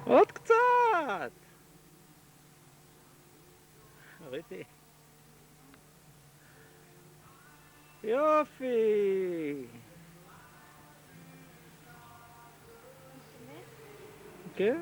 עוד קצת! ראיתי. יופי! כן?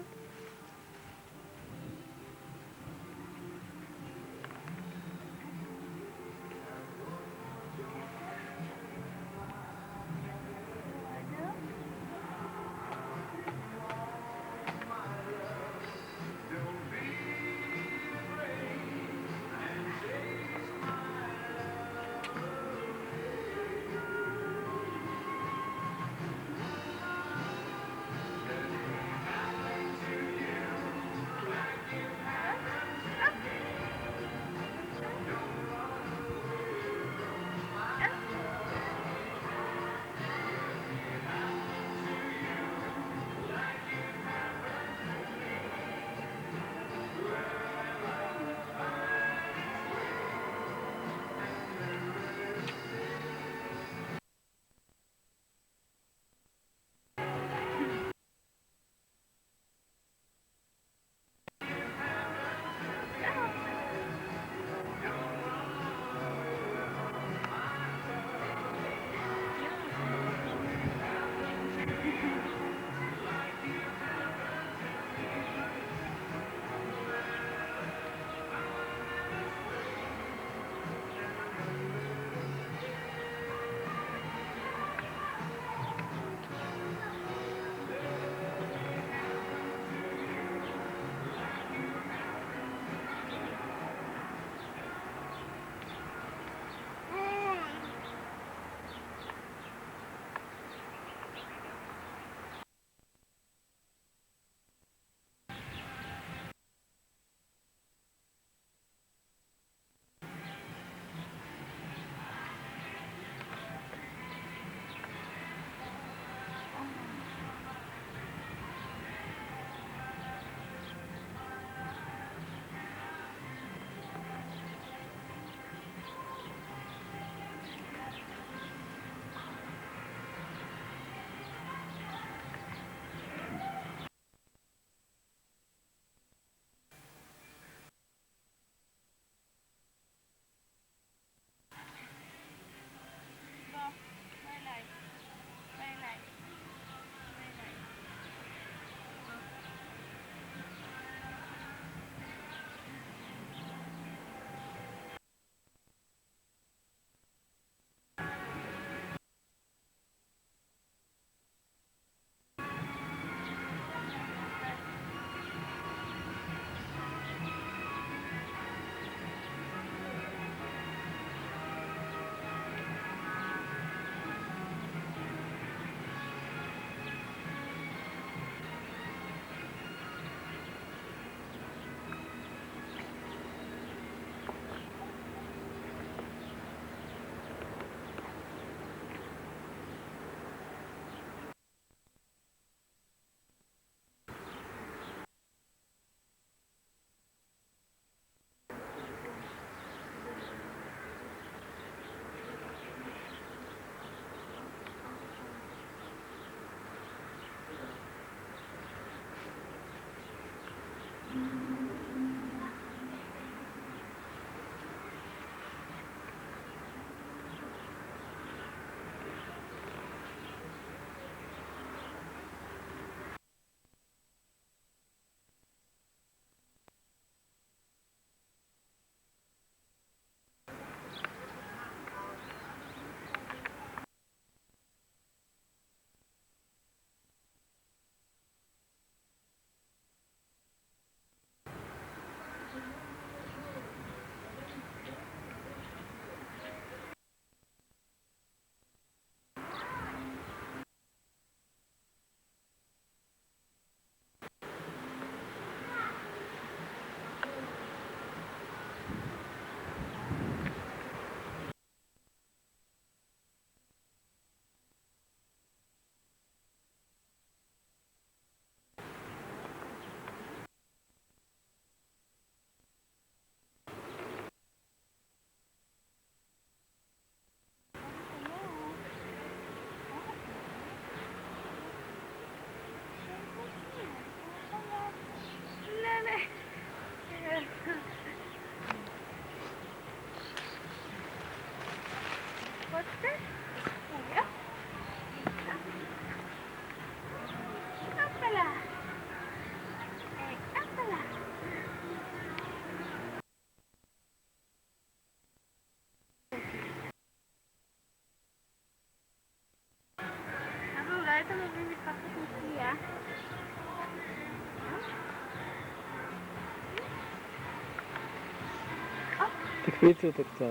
תקפיצו אותו קצת.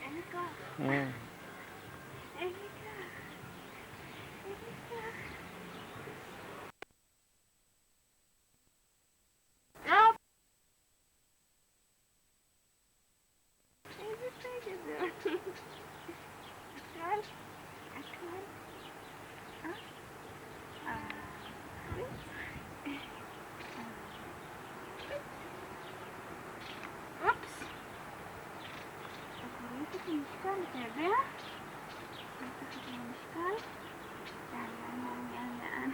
אין לי כוח. אה. אין לי כוח. אין לי כוח. איזה פגע זה. הכל? הכל? אופס. אתה רואה את המשקל, אתה יודע? אתה רואה את המשקל? לאן.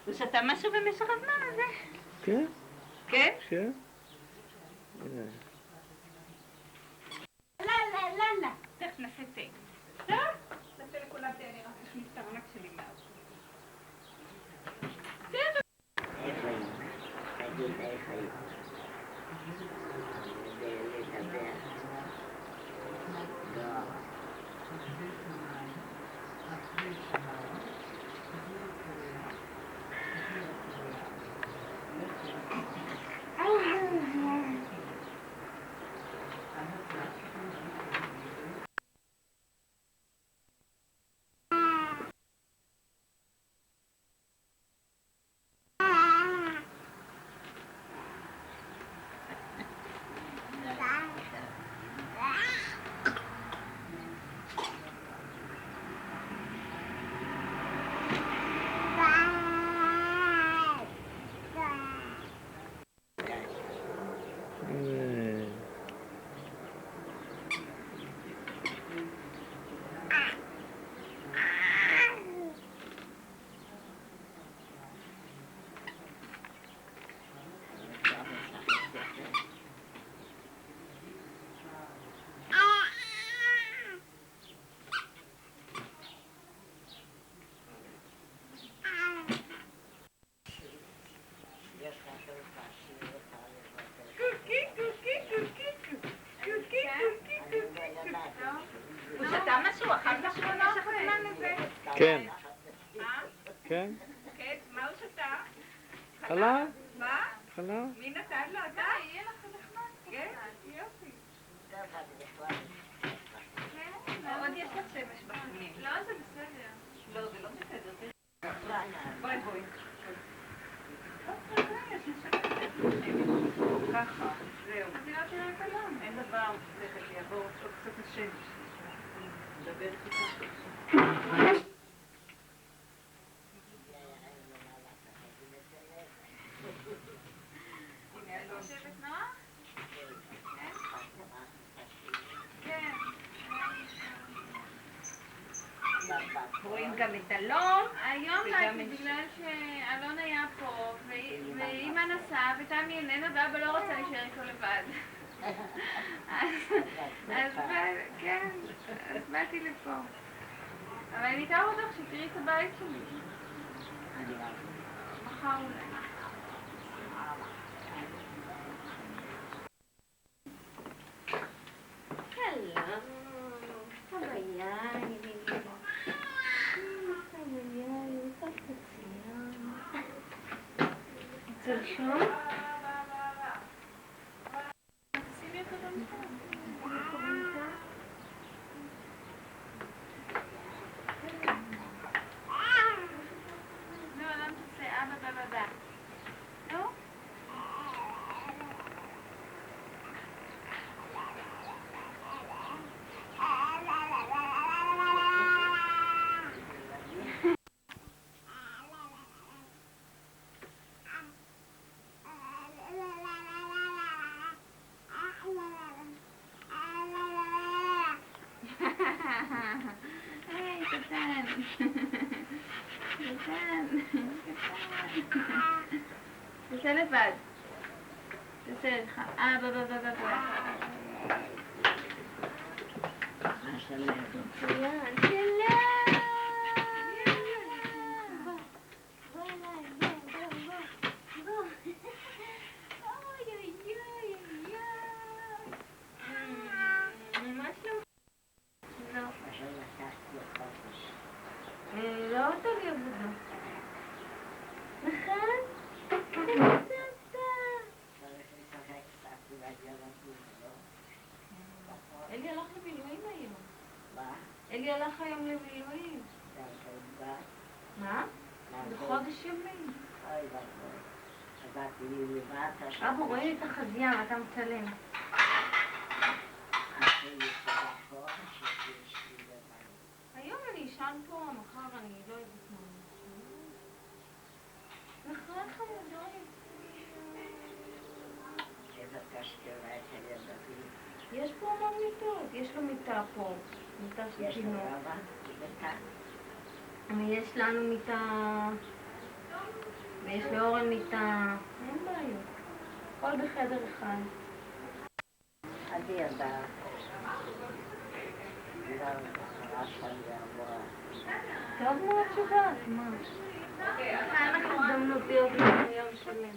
הוא שתה משהו במשך הזמן הזה? כן. כן? כן. לא. תכף נעשה טקסט. טוב? נעשה לכולם תה, אני רק אכניס את הארנק שלי מעט. הוא שתה משהו? אכל משהו במשך הזמן הזה? כן. כן. כן, מה הוא שתה? חלב? מה? חלב? מי נתן לו? אתה? יהיה לך נחמד. כן? יופי. עוד יש לך שמש בפנים. לא, זה בסדר. לא, זה לא בסדר. בואי. ככה, זהו. אז היא לא תראה כלום. אין דבר, תכף יעבור עוד קצת השמש. רואים גם את אלון. היום באתי בגלל שאלון היה פה ואמא נסעה ותמי איננה ואבא לא רוצה להישאר איתו לבד. אז באתי לפה. אבל אני אתאר אותך שתראי את הבית שלי. מחר אולי. שלשום? שימי אותו גם פה. לא, למה תעשה אבא בבא. לא? היי, קטן. תעשה לבד. תעשה לך. בבא. מצוין, לא אותה לי עבודה. נכון? אלי הלך למילואים היום. מה? אלי הלך היום למילואים. מה? בחודש ימים. אבו, רואים את החזייה, מה אתה מצלם? היום אני אשן פה, מחר אני לא יודעת מה. נכון חמודוי. יש פה המון מיטות, יש לו מיטה פה, מיטה של תינוק. ויש לנו מיטה, ויש לאורן מיטה, אין בעיות. הכל בחדר אחד. עדי הבאה. טוב מאוד שבת, מה? היה לך הזדמנות להיות לנו יום שלם.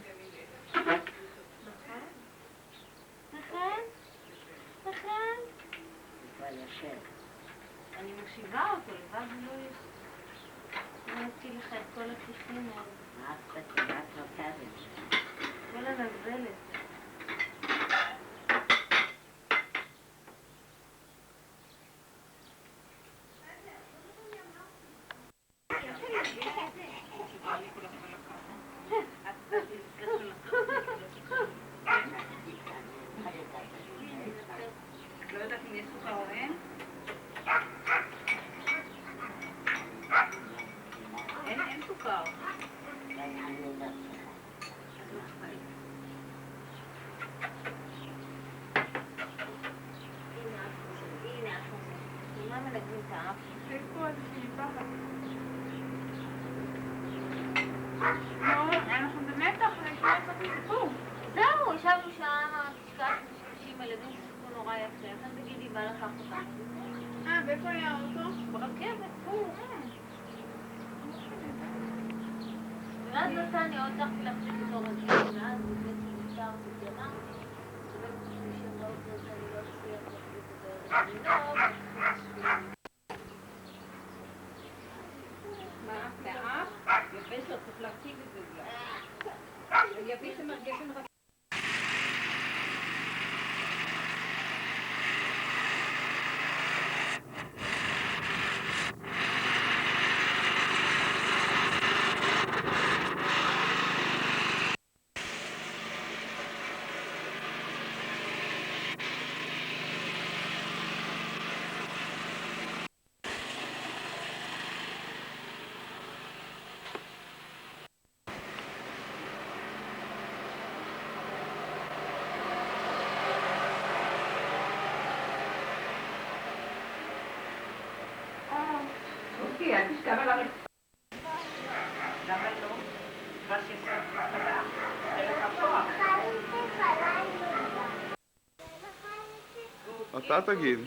נכון? אני מקשיבה אותו, לבד לא יש. אני אציל לך את כל השיחים האלה. מה את נותנת? כל הנזלת. לא יודעת אם יש סוכר או אין? אין סוכר. מה מנגנים את האף? יש פה איזושהי פחד. לא, אנחנו במתח, לשמוע קצת סיפור. זהו, ישבנו שעה, תשכח משקשים, ילדים שספו נורא יפה. לכן תגידי, בא לקח אותנו. ואיפה היה האוטו? ברכבת, פה. ואז נתן לי עוד צחתי להחזיק אותו רגיל, ואז באמת נשארתי גנה. ובאמת שבאות זאת אני לא אצליח להחזיק אותו רגיל. מה? לאף? יפה שלא צריך להציג את זה אולי. יביא שמרגשם רק... חכי, אל תשכב על הרצפה. למה לא? מה שסוף חדה. זה לך כוח. אתה תגיד.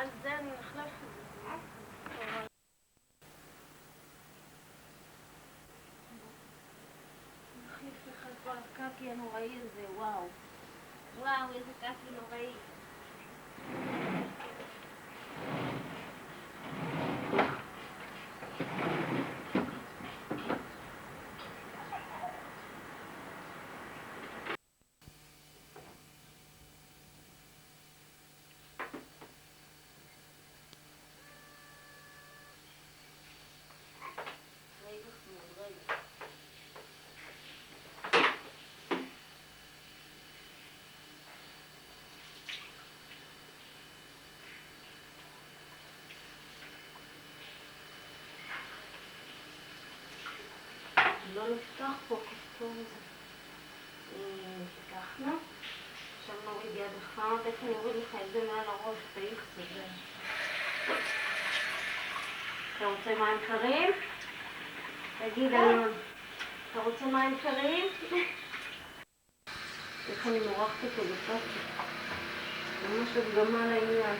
אז זה אני נחלף את זה. נחליף לך את כל הקקי הנוראי הזה, וואו. וואו, איזה קקי נוראי. לא נפתח פה כפתור הזה. שכחנו. עכשיו נוריד יד אחד, איך אני אוריד לך את זה מעל הראש, תאיך זה. אתה רוצה מים קרים? תגיד אלון, אתה רוצה מים קרים? איך אני מורחת אותו בפסק? ממש הדגמה לעניין.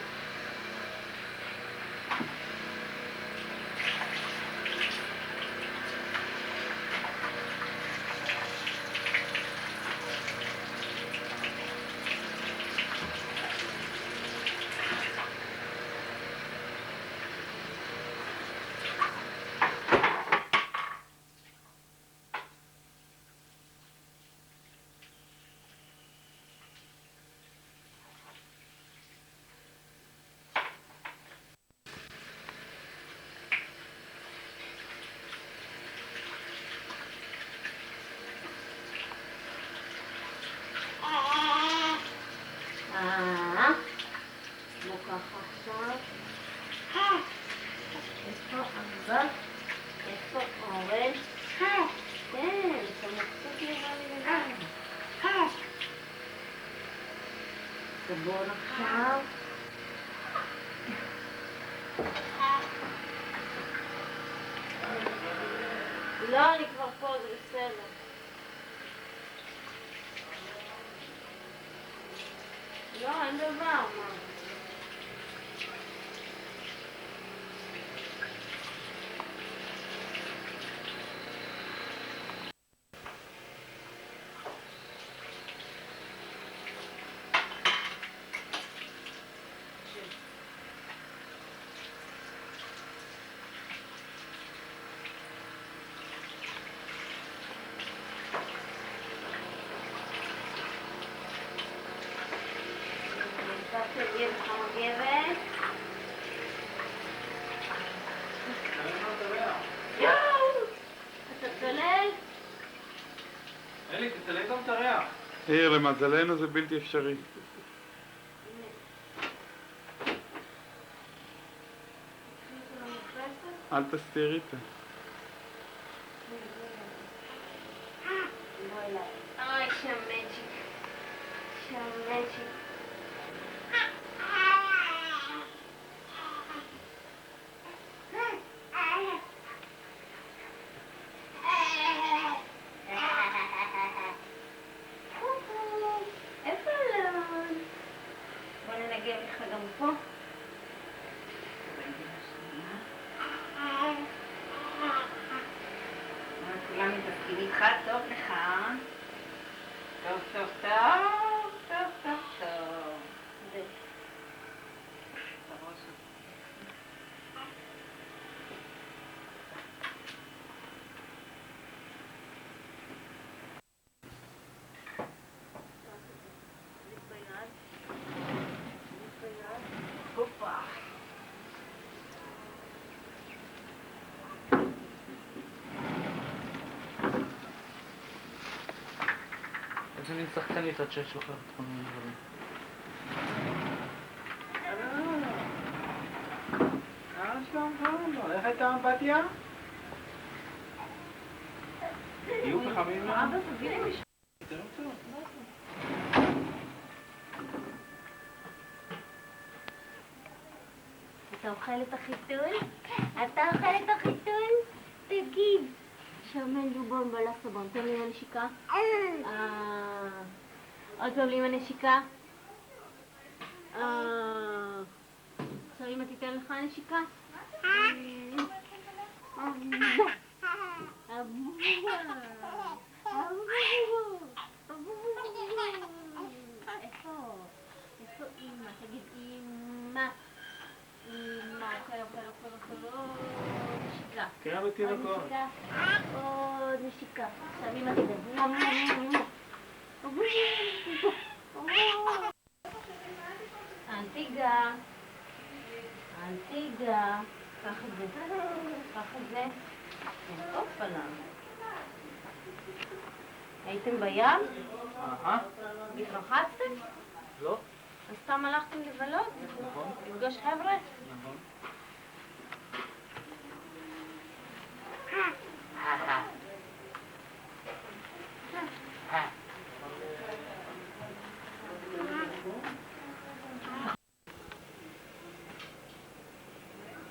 לא ככה עכשיו. איפה אבא? איפה אורן? כן, אתה מבסוט לבא לי לבא. סבון עכשיו. לא, אני כבר פה, זה בסדר. לא, אין דבר, מה? תגיע לך מגבת. יואו! אתה צולל? אלי, תצלם גם את הריח. למזלנו זה בלתי אפשרי. אל תסתירי את זה. אוי, שם מג'יק. שם מג'יק. איפה אלון? בוא ננגב לך גם פה. כולם מתפקידים איתך, טוב לך. טוב, טוב, טוב, טוב, טוב, טוב. זה. בראש. הופה. אז אני שחקנית עד שיש לך את כל מיני דברים. שלום, איך הייתה אמבטיה? יהיו חכמים? אבא, תביא לי משהו. יותר טוב. אתה אוכל את החיתול? אתה אוכל את החיתול? תגיד. שמן דובון בלה סבון, תן לי עם הנשיקה. עוד פעם לי עם הנשיקה. עכשיו אמא תיתן לך נשיקה? איפה אמא? תגיד אמא. אמא, שלום, נשיקה. כן, בתינוקות. עוד נשיקה. עכשיו אמא תדע. אנטיגה. אנטיגה. קח את זה. קח את זה. אופלה. הייתם בים? התרחצתם? לא? אז סתם הלכתם לבלות? נכון. לפגוש חבר'ה? נכון.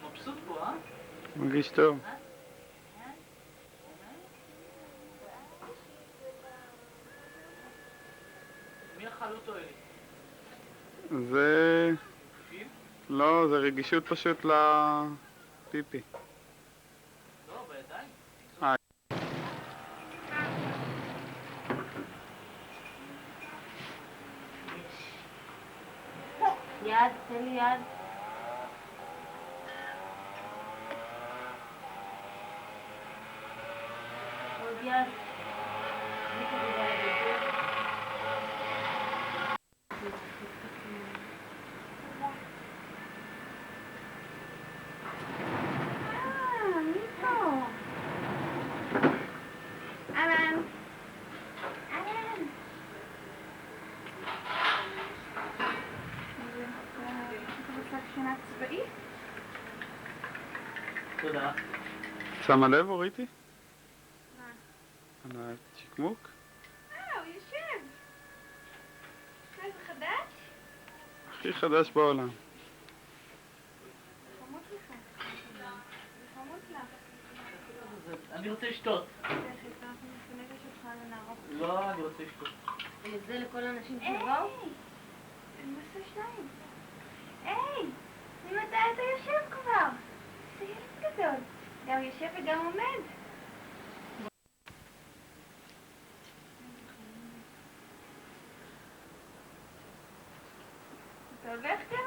מבסוט פה, אה? מרגיש טוב. מי אכל אותו אלי? זה... פיל? לא, זה רגישות פשוט לפיפי. לא, בידיים. יד, תן לי יד. עוד יד. מי כזה ביד הזה? מי פה? אלון. אלון. אתה רוצה שינה צבאית? תודה. שמה לב, אוריתי? מה? על הצ'יקמוק? הוא יושב. זה חדש? הכי חדש בעולם. חמוד לך. חמוד לך. אני רוצה לשתות. אנחנו נפנק אותך על הנערות. לא, אני רוצה לשתות. וזה לכל האנשים שבאו? הם עשו שניים. היי! ממתי אתה יושב כבר? זה ילד גדול. גם יושב וגם עומד. אתה הולך גם?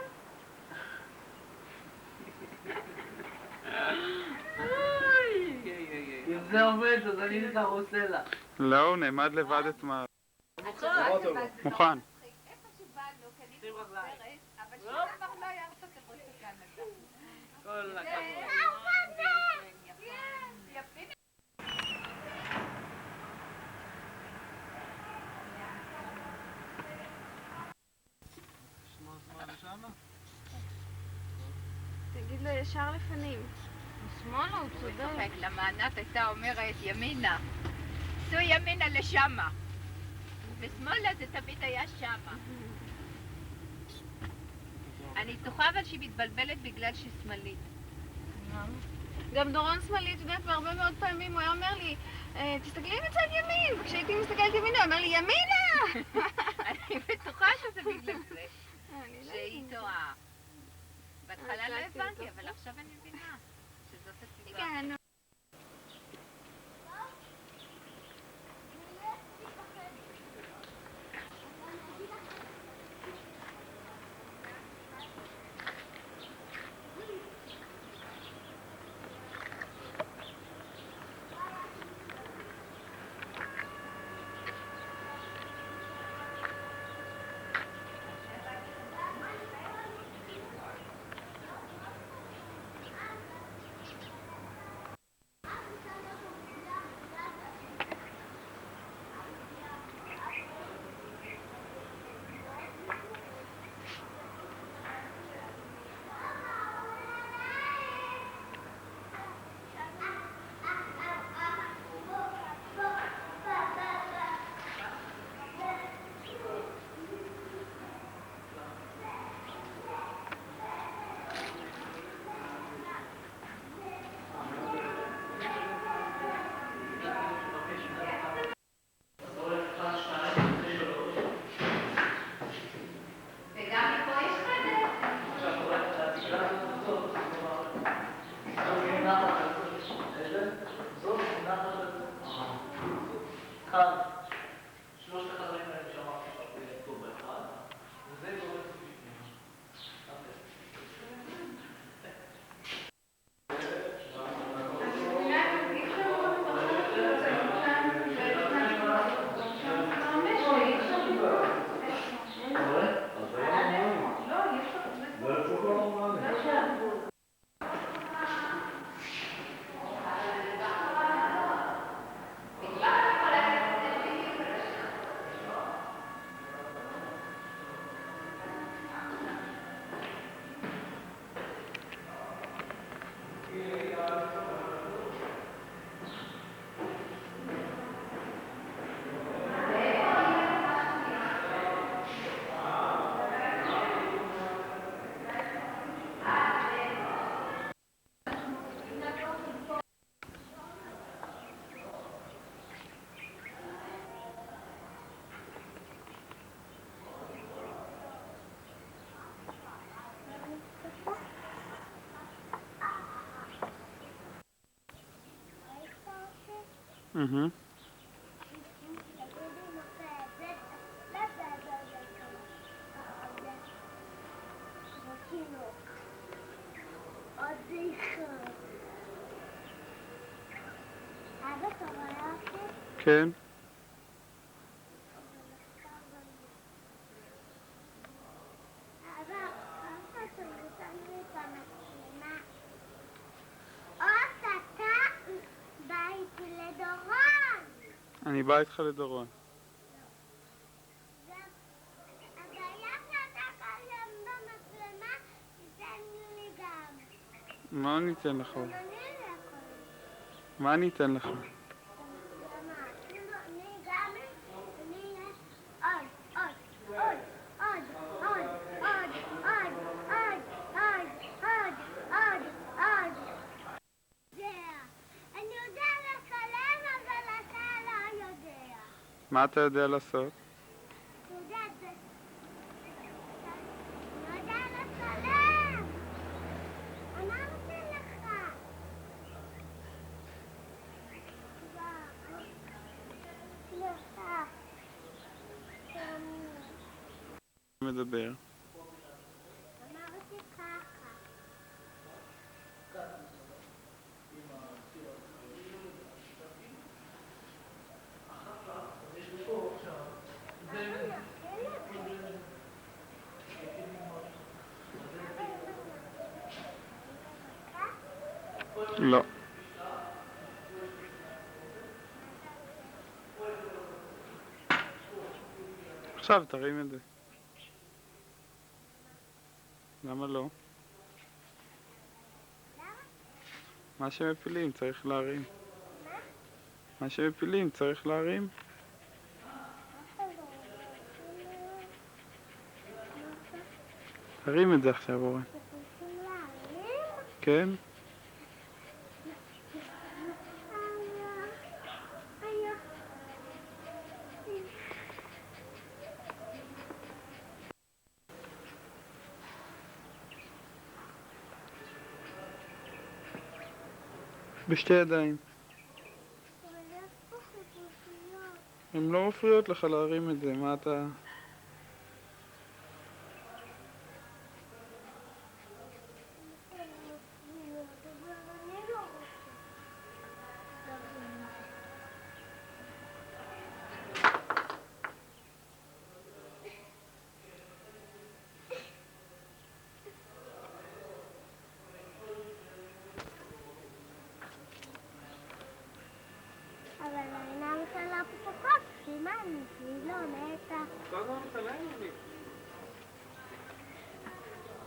אם זה עובד, אז אני לך עושה לה. לא, הוא נעמד לבד את מה... מוכן. שים רגליים. אבל שום דבר לא היה ארצות הברית וקנדה. כל הכבוד. יפים. תגיד לו ישר לפנים. שמאלה, הוא צודק. למה ענת הייתה אומרת ימינה. סעו ימינה לשמה. ושמאלה זה תמיד היה שמה. אני בטוחה אבל שהיא מתבלבלת בגלל שהיא שמאלית. גם דורון שמאלי, את יודעת, והרבה מאוד פעמים הוא היה אומר לי, תסתכלי מצד ימין, וכשהייתי מסתכלת ימינה, הוא אומר לי, ימינה! אני בטוחה שזה בגלל זה. שהיא טועה. בהתחלה לא הבנתי, אבל עכשיו אני מבינה שזאת הסיבה. כן, כן. אני בא איתך לדורון. מה אני אתן לך? מה אני אתן לך? מה אתה יודע לעשות? מדבר. לא. עכשיו תרים את זה. למה לא? מה שמפילים צריך להרים. מה שמפילים צריך להרים. תרים את זה עכשיו, אורן. כן? בשתי ידיים. הן לא מפריעות לך להרים את זה, מה אתה... אבל העיניים שלה פתוחות, סימן, היא לא נטע. אבל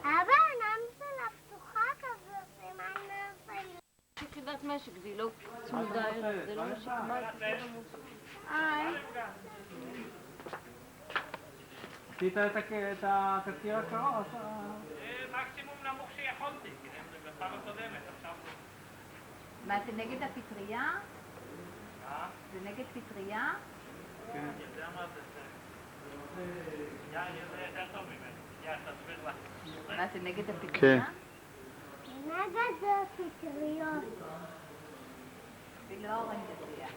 העיניים שלה פתוחה כזו, סימן נפל. יחידת משק, והיא לא צמודה, זה לא משק מים. היי. עשית את הקציר הקרוב? מקסימום נמוך שיכולתי, כי זה בפעם הקודמת, עכשיו... מה, זה נגד הפטריה? זה נגד פטריה? כן. אני יודע מה זה. זה יותר טוב ממנו. תסביר לה. מה, זה נגד הפטריה? כן. נגד הפטריות. ולא אורן פטריה.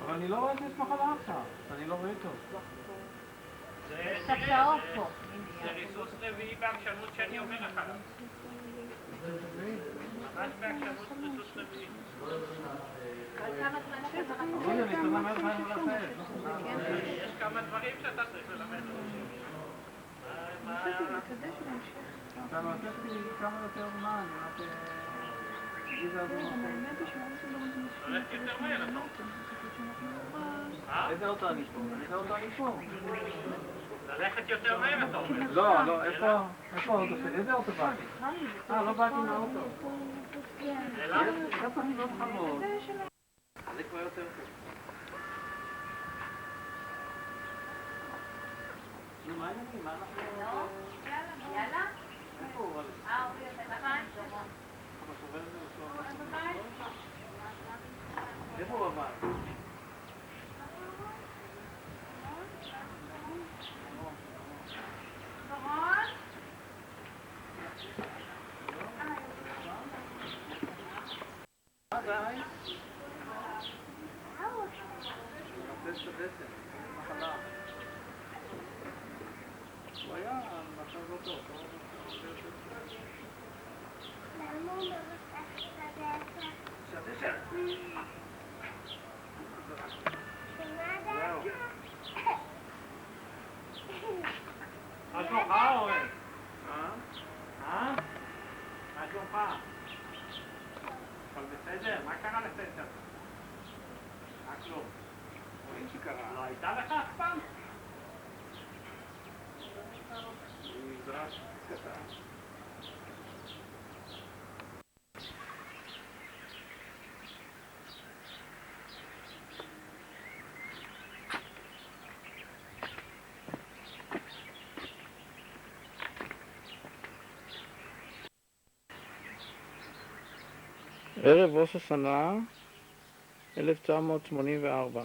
אבל אני לא רואה את יש מחלה עכשיו. אני לא רואה טוב. יש הצעות פה. זה ריסוס רביעי בעקשנות שאני אומר לך. ממש בעקשנות ריסוס רביעי. יש כמה דברים שאתה צריך ללמד. אתה נותן לי כמה יותר זמן, תגיד על זה הולך יותר מהר, נכון? איזה אוטו אני פה? איזה אוטו אני פה? ללכת יותר מהר, אתה אומר. לא, איפה האוטו שלי? איזה אוטו באתי? לא באתי מהאוטו. אלא? אתה צריך להיות חמוד. זה כבר יותר טוב. נו, מה העניינים? מה אנחנו... יאללה? איפה הוא? אורי, אתה בבית? איפה הוא בבית? לך לפסח. רק לא. רואים שקרה. לא הייתה לך אף פעם? נדרש קטן. ערב ראש השנה 1984.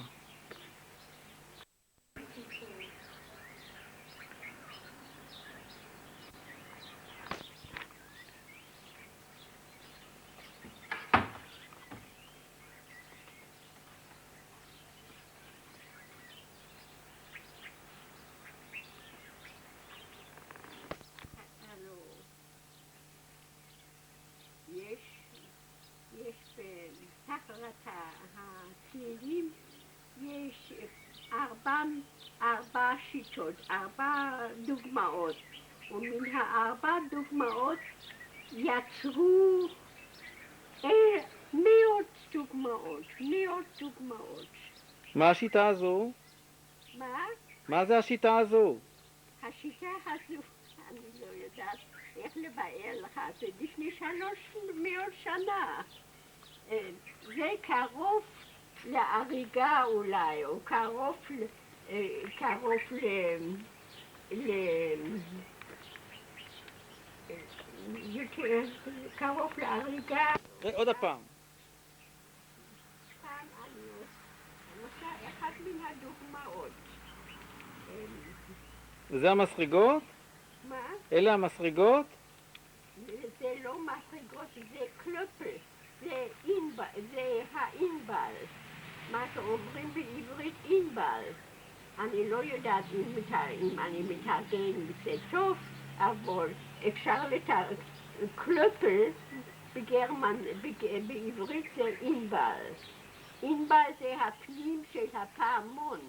יש בתחת הצלילים, יש ארבע שיטות, 4 דוגמאות, ומן 4 דוגמאות יצרו 100 דוגמאות. מה השיטה הזו? מה? מה זה השיטה הזו? השיטה הזו, אני לא יודעת איך לבאר לך, זה לפני 300 שנה. זה קרוב להריגה אולי, או קרוב להריגה. עוד הפעם. כאן אני עושה אחת מן הדוגמאות. זה המסריגות? מה? אלה המסריגות? זה לא מסריגות, זה קלופל, זה האינבל, מה שאומרים בעברית אינבל. אני לא יודעת אם אני מתרגם את זה טוב, אבל אפשר לתרגם, קלופל בעברית זה אינבל. אינבל זה הפנים של הפעמון.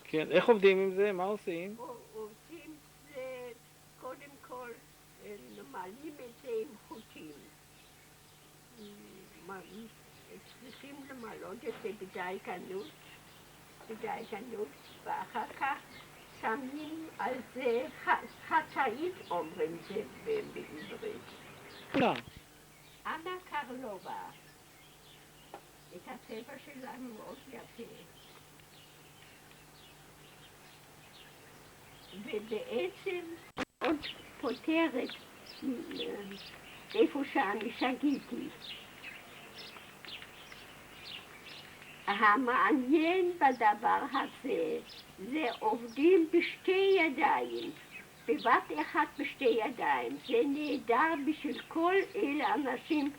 כן, איך עובדים עם זה? מה עושים? עושים זה, קודם כל, מעלים את זה עם חוטים. צריכים למלות את זה בדייקנות, ואחר כך שמים על זה חצאית, אומרים זה בעברית. לא. אנה קרלובה. את הצבע שלנו מאוד יפה. ובעצם עוד פותרת איפה שאני שגיתי. המעניין בדבר הזה זה עובדים בשתי ידיים, בבת אחת בשתי ידיים. זה נהדר בשביל כל אלה אנשים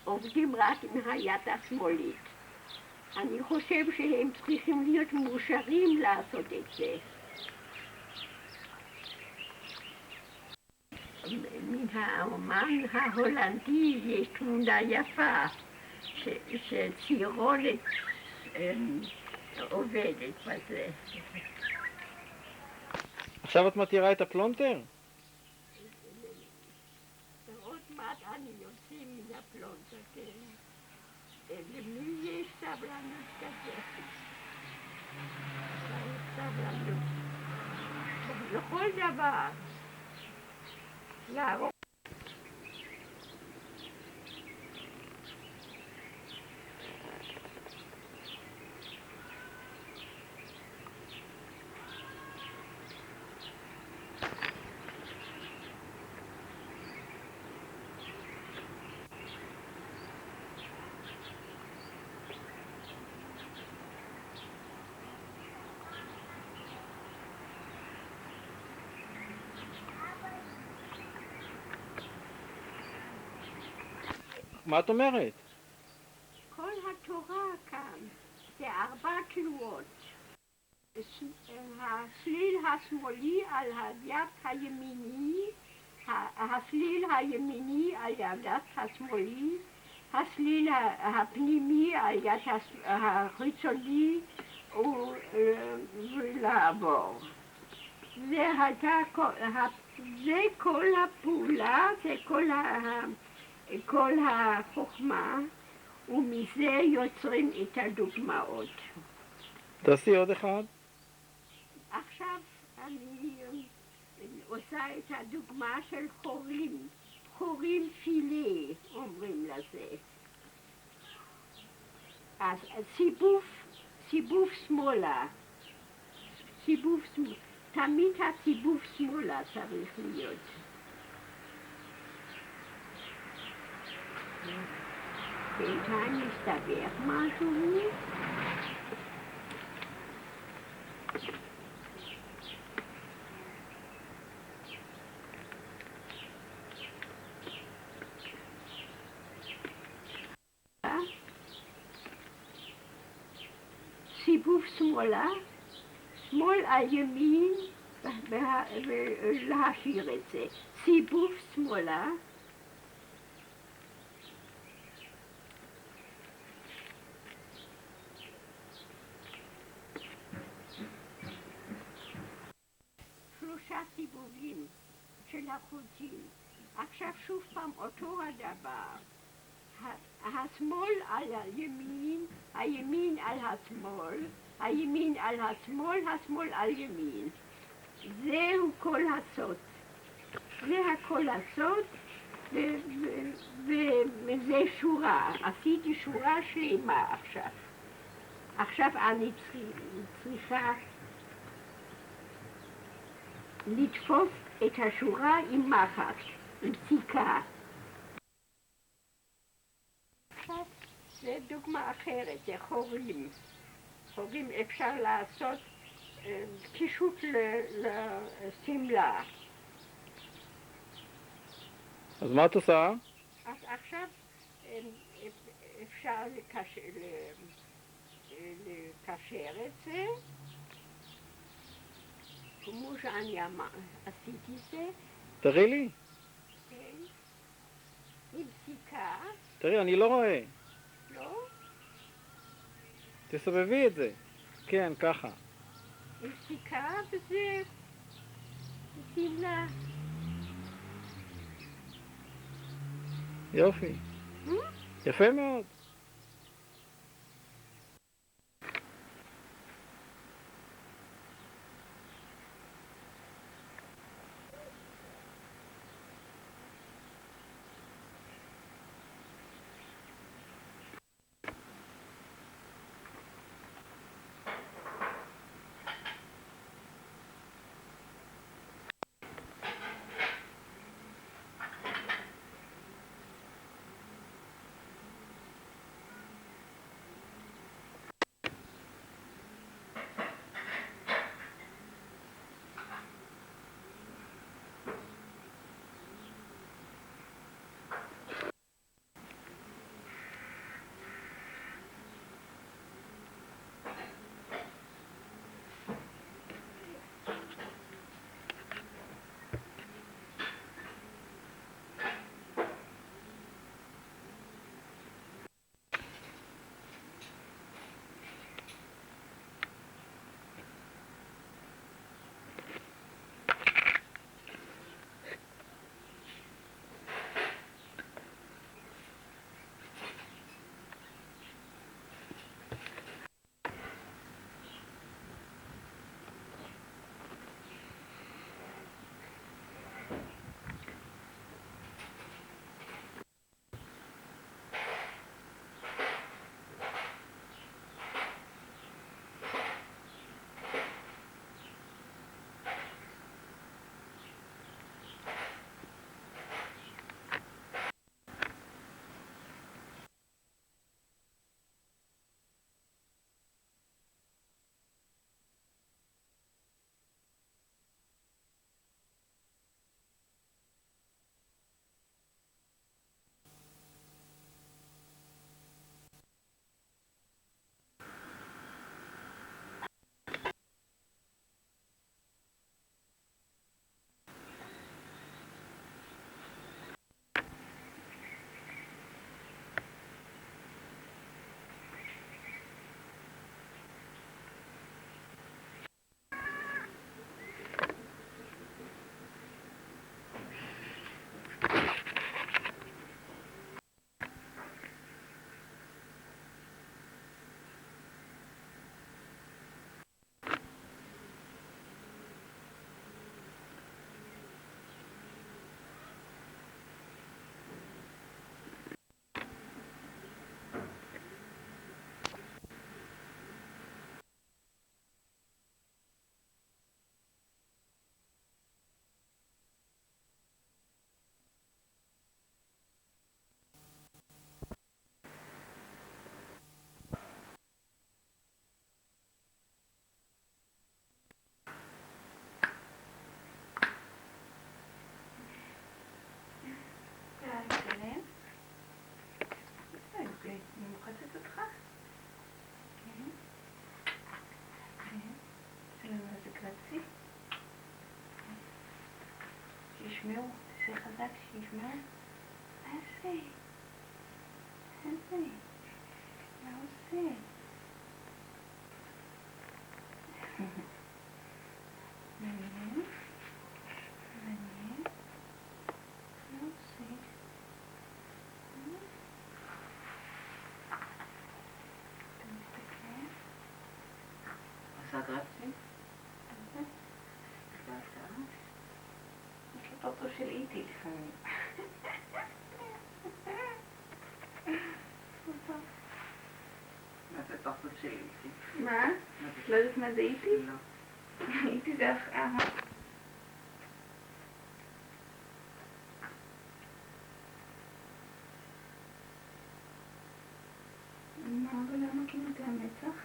שעובדים רק עם היד השמאלית. אני חושב שהם צריכים להיות מאושרים לעשות את זה. מן האומן ההולנדי יש תמונה יפה שצירונת עובדת בזה. עכשיו את מתירה את הפלונטר? עוד מעט אני יוצא מן הפלונטר, כן. למי יש סבלנות כזה? סבלנות. לכל דבר. להרוג. מה את אומרת? כל התורה כאן זה 4 תנועות. הסליל השמאלי על היד הימיני, הסליל הימיני על יד השמאלי, הסליל הפנימי על יד החיצוני ולעבור. זה כל הפעולה, זה כל כל החוכמה, ומזה יוצרים את הדוגמאות. תעשי עוד אחד. עכשיו אני עושה את הדוגמה של חורים, חורים פילה, אומרים לזה. אז סיבוב שמאלה, תמיד הסיבוב שמאלה צריך להיות. בינתיים מסתבך משהו. סיבוב שמאלה, שמאל על ימין, ולהשאיר את זה. סיבוב שמאלה, שלושה סיבובים של החוטים. עכשיו שוב פעם אותו הדבר. השמאל על הימין, הימין על השמאל, הימין על השמאל, השמאל על ימין. זהו כל הסוד. זה הכל הסוד, וזה שורה. עשיתי שורה שלמה עכשיו. עכשיו אני צריכה לתפוס את השורה עם מחט, עם סיכה. זה דוגמה אחרת, זה חורים. חורים אפשר לעשות קישוט לסמלה. אז מה את עושה? אז עכשיו אפשר לקשר את זה, כמו שאני עשיתי זה. תראי לי. כן. עם סיכה. תראי, אני לא רואה. לא? תסובבי את זה. כן, ככה. עם סיכה וזה שמלה. יופי. יפה מאוד. שישמעו, תעשה חזק שישמעו. מה זה? מה עושה? מעניין? מה עושה? אתה מסתכל? עשה גרפים? יש לו טוטו של איטי לפעמים. מה זה טוטו של איטי? מה? לא יודעת מה זה איטי? לא. איטי זה מה ולמה כאילו זה המצח?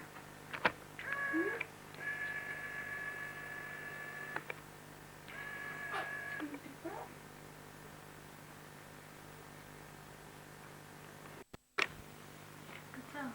קצר.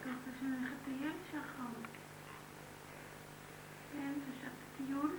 אתה רוצה שנלך לטייל שחר? כן, זה שעת טיול.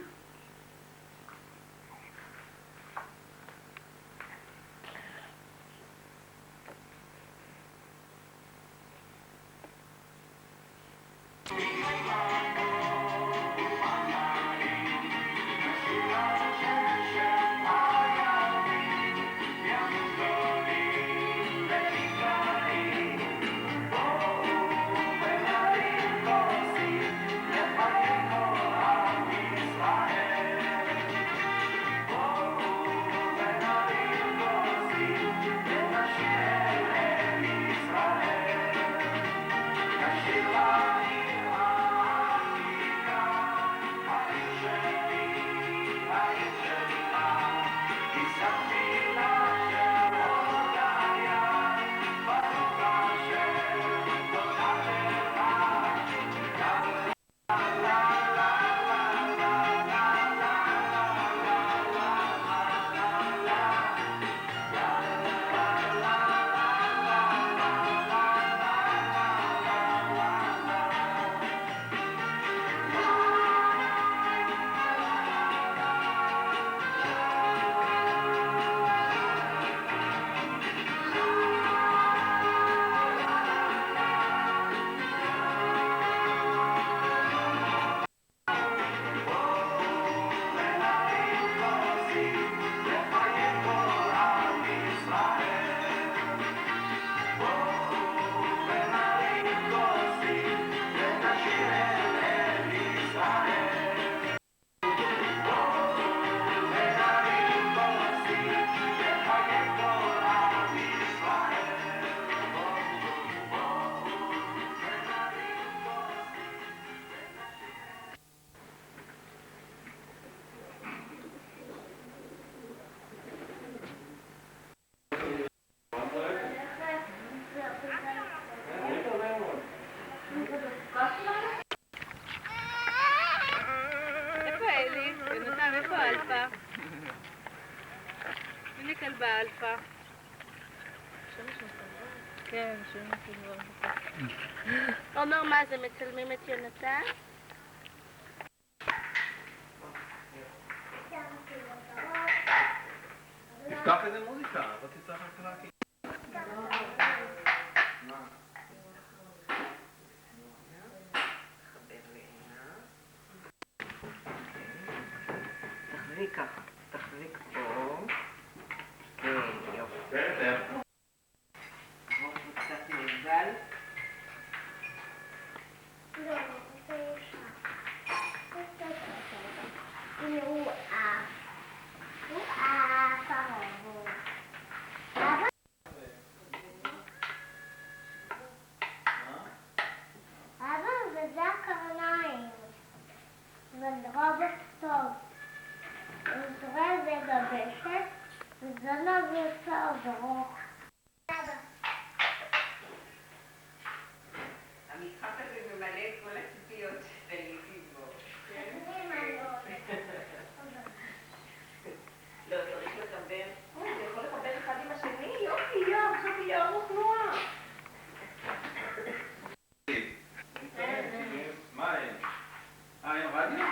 הנה כלבה אלפה. כן, עומר, מה זה, מצלמים את יונתן? קח איזה מוזיקה, לא תצטרך רק להקים. תחזיק ככה, תחזיק פה. כן, יופי. בסדר. קצת נגדל. לא, זה הנה הוא אף. הוא אף הרוב. אבא, וזה הקרניים. וזה רובוט טוב. הוא זורע בגבשת, וזנב יוצא ארוך. המשחק הזה ממלא את כל הציפיות שתהייתי בו. לא, צריך לחבר. זה יכול לחבר אחד עם השני? יופי, עכשיו יהיה ארוך נורא. מה אין? אין רדיו?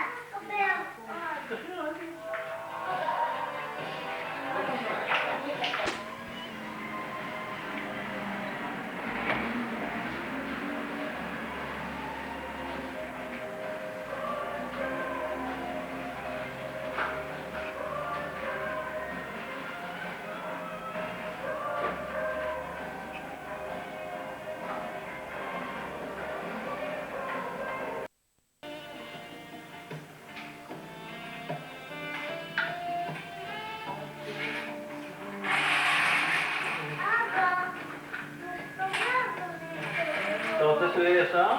אתה רוצה שהוא יהיה ישר?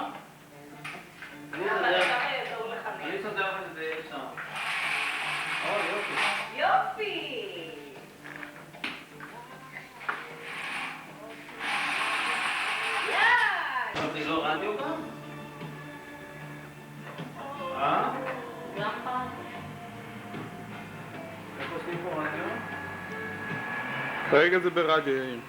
אני אסדר לך שזה יהיה ישר. יופי. יופי! שמתי לו רדיו גם? גם פעם. איך עושים פה רדיו? כרגע זה ברדיו, יאיר.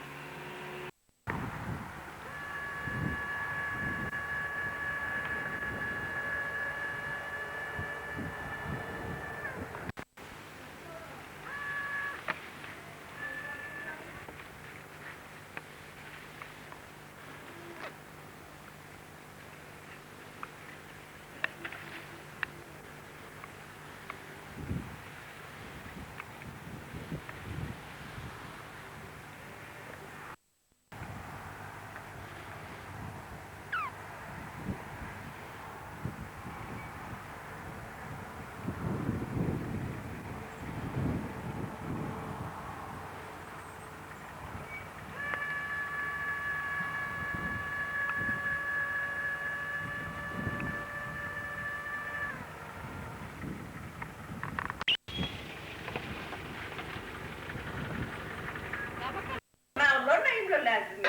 אמר, לא נעים לו להזמין.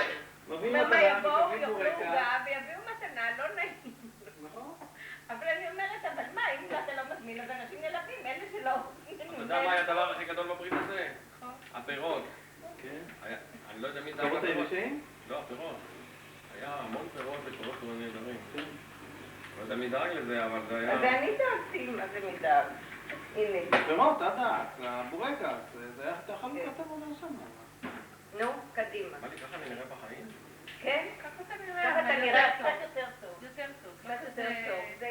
ומה יבואו, יאכלו עוגה ויביאו מתנה, לא נעים לו. אבל אני אומרת, אבל מה, אם אתה לא מזמין, אז אנשים נלווים, אלה שלא... אתה יודע מה היה הדבר הכי גדול בברית הזה? הפירות. אני לא יודע מי זה היה הפירות. לא, הפירות. היה המון פירות ופירות נהדרים. לא יודע מי דאג לזה, אבל זה היה... אז אני דאגתי מה זה מדאג. הנה. פירות, אתה דאג, הבורקס, זה היה אתה חלוקת עבודה שם. נו, קדימה. מה לי, ככה אני נראה בחיים? כן? ככה אתה ככה אתה נראה קצת יותר טוב. יותר טוב. קצת יותר טוב.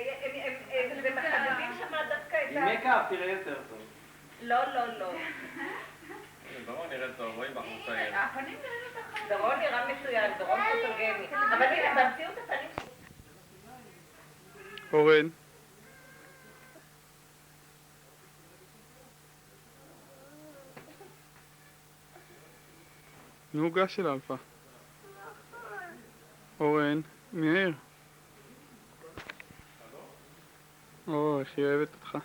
הם מחדדים שם דווקא את עם מקאפ תראה יותר טוב. לא, לא, לא. דרון נראה טוב, רואים בחור צעיר. הפנים נראים אותך חיים. דרון נראה מצוין, דרון פוטוגני. אבל הנה, במציאות הפנים שלי. אורן. נו, גש של אלפה. אורן, מאיר. איך היא אוהבת אותך.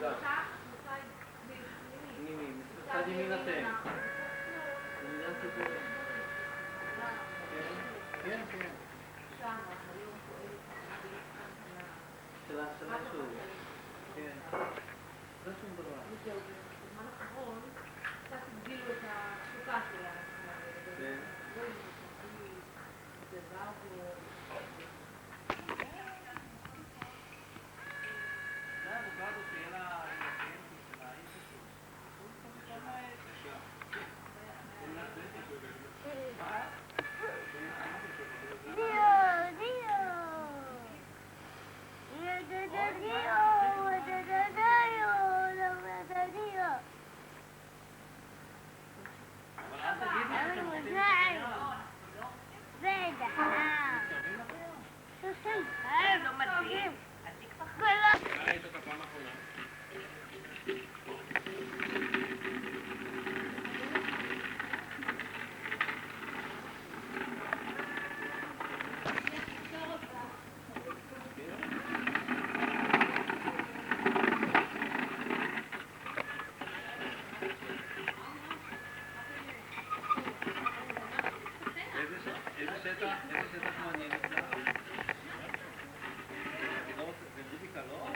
צד. פנימי, צד ימין אתם. זה עניין ציבורי. כן, כן. של השוב. כן. זה שום דבר. בזמן האחרון, קצת הגדילו את התשוקה שלה. כן. איזה שטח מעניין אותך? זה מוזיקה, לא?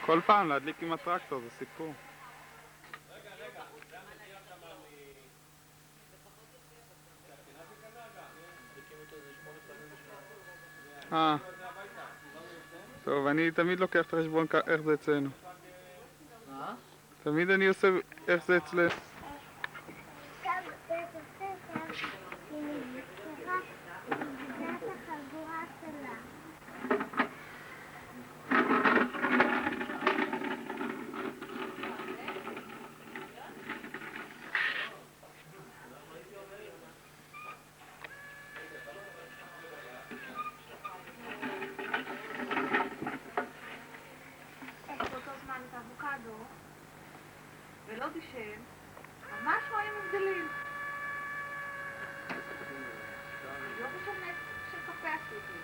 כל פעם להדליק עם הטרקטור, זה סיפור. טוב, אני תמיד לוקח את החשבון איך זה אצלנו. תמיד אני עושה איך זה אצלנו. ולא תשב, ממש רואים הבדלים. לא משנה שקפה עשיתי.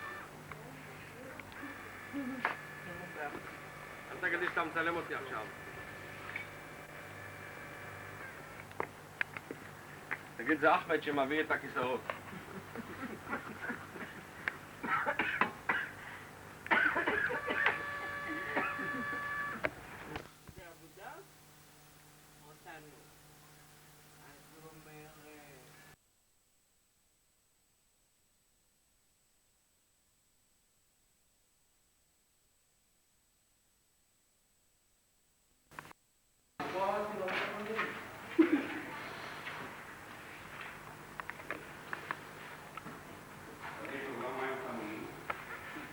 אל תגידי שאתה מצלם אותי עכשיו. תגיד, זה אחמד שמביא את הכיסאות.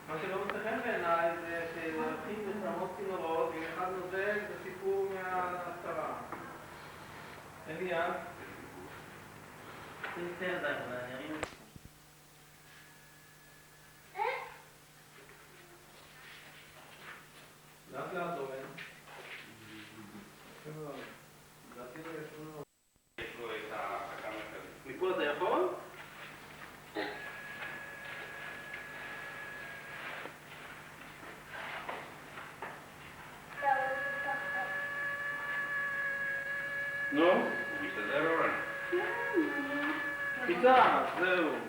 מה שלא מצא חן בעיניי זה שלהתחיל בסמות צינורות עם אחד נוזל זה סיפור מההפטרה. אין לי יד. תן את זה, אני ארים את זה. לאט לאט אורן. מפה אתה יכול? נו? הוא מסתדר אורן? פיצה, זהו.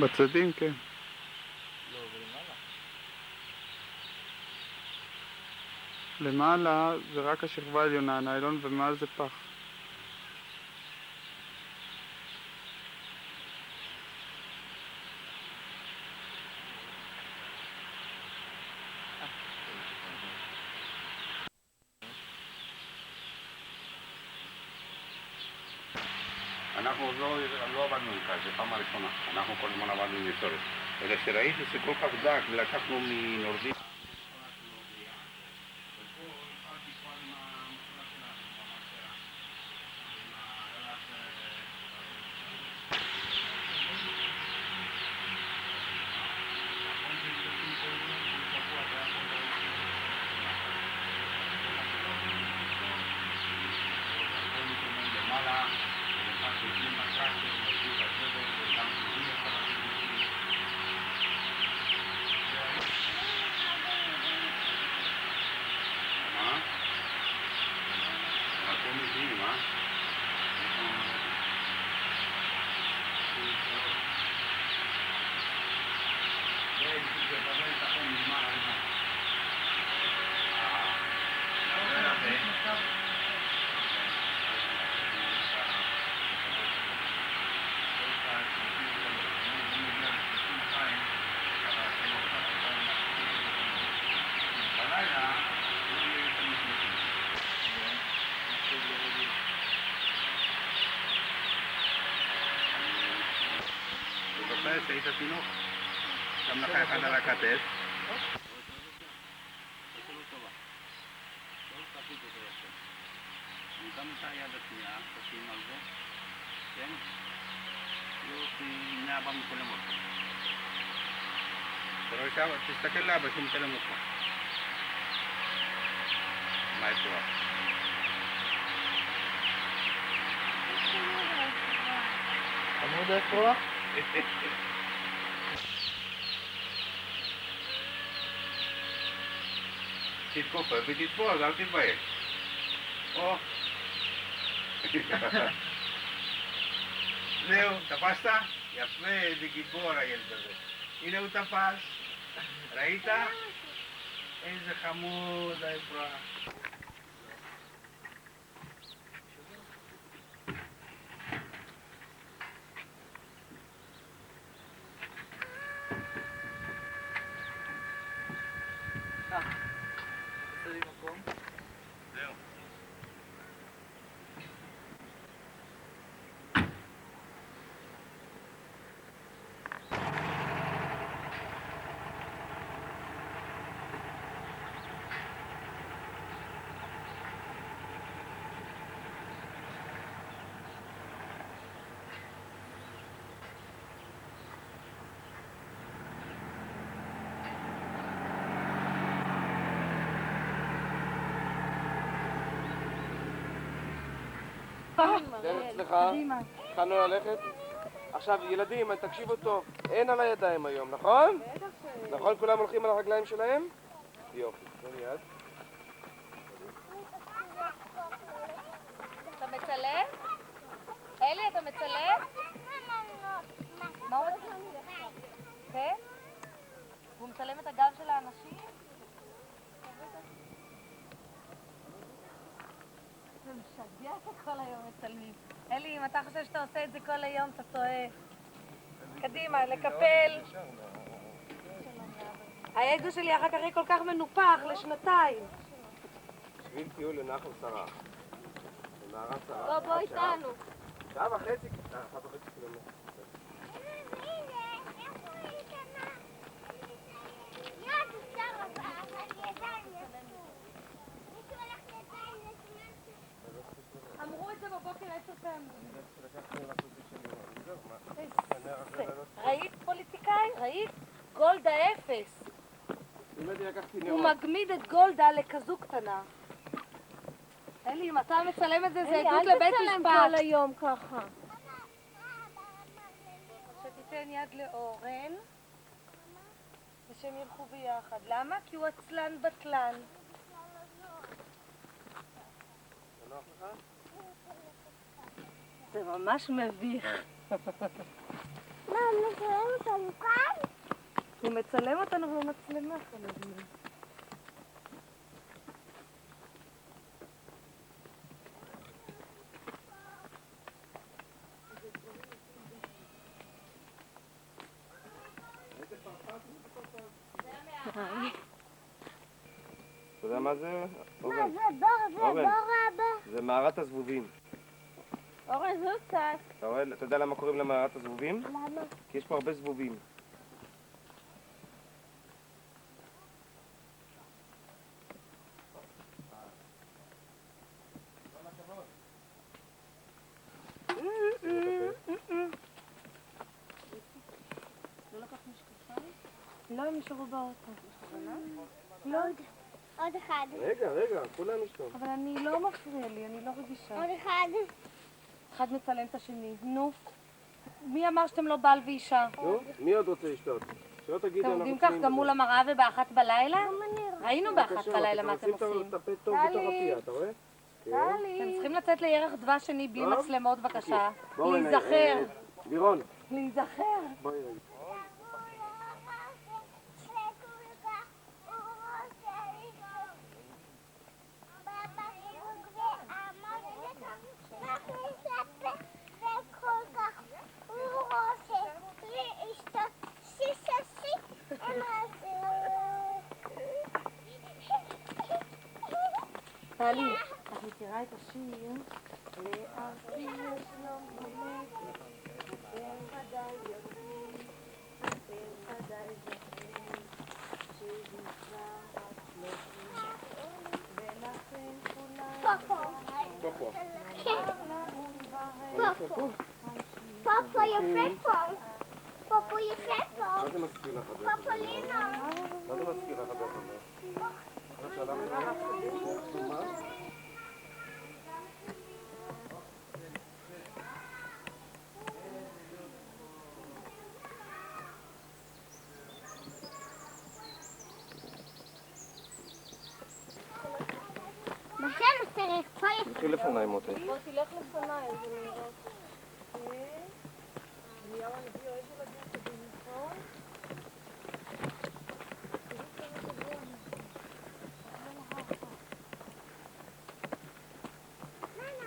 בצדים, כן. למעלה זה רק השכבה העליונה, הניילון, ומעל זה פח. אנחנו לא עבדנו איתה, זה פעם הראשונה. אנחנו כל הזמן עבדנו עם יצורת. אלא שראיתי שזה כל כך דק, ולקחנו מנורדים. שהיית תינוק, שם לך אחד על הכתף. יש לו טובה. לא תפיק אותו יפה. ניתן את היד השנייה, תשים על זה, כן? תמנע אבא מכולם אותך. תסתכל לאבא שמצלם אותך. מה יש טובה? עמוד איפה? תתכופף ותתפוס, אל תתבייש. או. זהו, תפסת? יפה, איזה גיבור הילד הזה. הנה הוא תפס. ראית? איזה חמוד, האפרח. סליחה, התחלנו ללכת. עכשיו ילדים, תקשיבו טוב, אין על הידיים היום, נכון? נכון? כולם הולכים על הרגליים שלהם? יופי, תנו לי יד. אתה מצלם? אלי, אתה מצלם? מה הוא מצלם? כן? הוא מצלם את הגב של האנשים? זה משגע שכל היום מצלמים. אלי, אם אתה חושב שאתה עושה את זה כל היום, אתה טועה. קדימה, לקפל. האגו שלי אחר כך יהיה כל כך מנופח לשנתיים. שביל טיול לנחל שרה. למערת שרה. בוא איתנו. שעה וחצי, 1.5 קילומטר. אמרו את זה בבוקר 10 פעמים. ראית פוליטיקאי? ראית? גולדה 0. הוא מגמיד את גולדה לכזו קטנה. אלי, אם אתה מצלם את זה, זה עדות לבית משפט. אל תצלם כל היום ככה. שתיתן יד לאורן, ושהם ילכו ביחד. למה? כי הוא עצלן בטלן. זה ממש מביך. מה, מצלם אותנו כאן? הוא מצלם אותנו במצלמה כל הזמן. מה זה? מה זה בור? זה בור אבא? זה מערת הזבובים. אורן, זו קצת. אתה יודע למה קוראים למערת הזבובים? למה? כי יש פה הרבה זבובים. לא, הם נשארו באוטו. לא. עוד אחד. רגע, כולם ישתו. אבל אני לא מפריע לי, אני לא רגישה. עוד אחד. אחד מצלם את השני. נו. מי אמר שאתם לא בעל ואישה? נו, מי עוד רוצה לשתות? שלא תגידו אתם אנחנו עומדים כך גם מול המראה ובאחת בלילה? ראינו באחת בלילה מה אתם עושים. אתם עושים את הפה טוב בתוך הפייה, אתה רואה? אתם צריכים לצאת לירח דבש שני בלי מצלמות בבקשה. בואו, להיזכר. לירון. להיזכר. בואי. טלי, את מכירה את השיר? לארצי יש יום הולדת, אתם ודאי יודעים, אתם ודאי זוכרים, שנקרא הצלחים, ולכן כולם... פופו. פופו יפה פה. פופו יפה פה. מה זה מזכיר לך? פופו לינו. מה זה מזכיר לך בכל מה זה מסתרק? פה יפה. תתחיל לפניי מוטי. בוא תלך לפניי, אז אני אראה. אליהו הנביא אוהב ילדים טובים, נכון?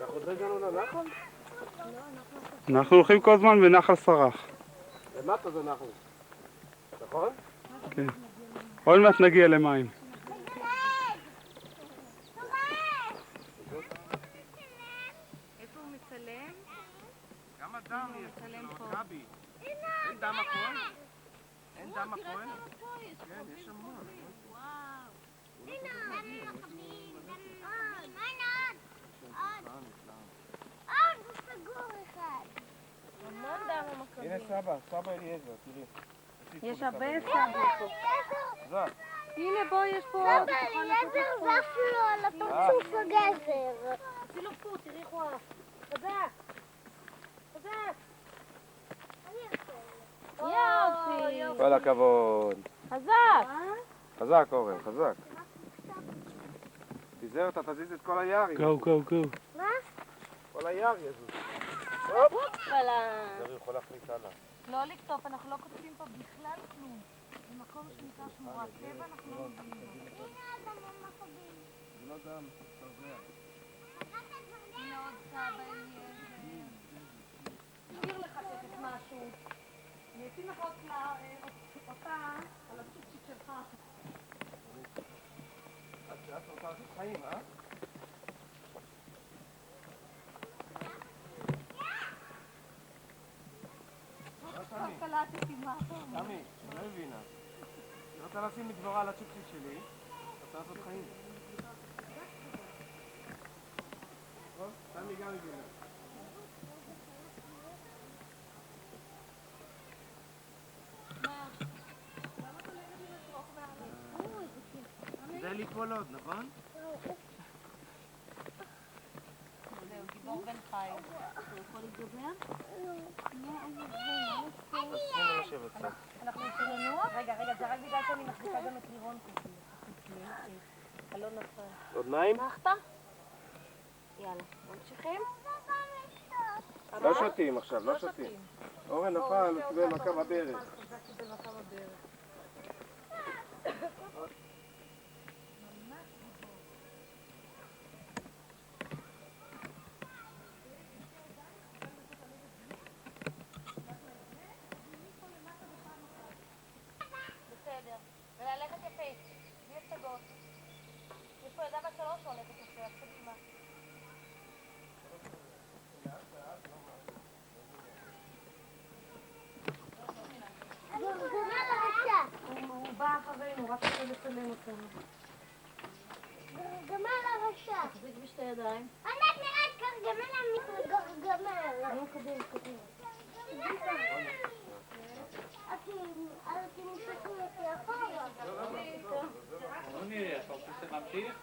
אנחנו עוד הגענו לנחל? אנחנו הולכים כל הזמן בנחל סרח. למטה זה נחל. נכון? כן. עוד מעט נגיע למים. איפה הוא מצלם? כמה דם יש לו, גבי? אין דם הכל? אין דם הכל? כן, יש המון. עוד סגור אחד. המון דם המכבים. הנה סבא אליעזר, תראי. יש הרבה סבא פה. חזק. הנה בוא, יש פה... סבא אליעזר זף לו על הפרצוף הגזר. אפילו פה, תראי איך הוא אף. חזק! חזק! יופי! כל הכבוד. חזק! חזק אורן, חזק. תיזהר, אתה תזיז את כל היער. גו. מה? כל היער יזוז. הופלה! זה יכול להחליט הלאה. לא לקטוף, אנחנו לא כותבים פה בכלל כלום. במקום שנקרא שמורת טבע אנחנו לא מבינים. זה לא דם, תרזע. הנה עוד סבא אסביר לך תכף משהו. אני אשים לך אותה על הצ'ופצ'יק שלך. את רוצה לעשות חיים, אה? קלטתי מה אתה אומר. תמי, לא הבינה. אני רוצה לשים מדבורה על הצ'ופצ'יק שלי. רוצה לעשות חיים. תמי גם הבינה. זה ליפול עוד, נכון? זהו, גיבור בן חי. אתה יכול לדבר? אנחנו רוצים לנוח? רגע, זה רק בגלל שאני מחזיקה גם את לירון פה. אלון נפל. עוד מים? נחת? יאללה, ממשיכים? לא שותים עכשיו, לא שותים. אורן נפל, הוא קיבל מכה בברך. בסדר. וללכת יפה. בלי הצגות. ילדה בת 3 הולכת יפה, קדימה. הוא בא אחרינו, רק כדי לצלם אותנו. גרגמל הרשע. תחזיק בשתי ידיים. ענת נראית גרגמל אמיתי, גרגמל. נו, קדימה, קדימה. אתם מסתכלים אותי אחורה. לא נראה, אתה רוצה שנמשיך?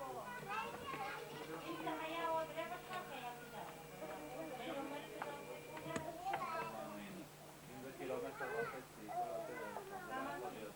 אם זה קילומטר וחצי, כל הדרך, לא יכול להיות.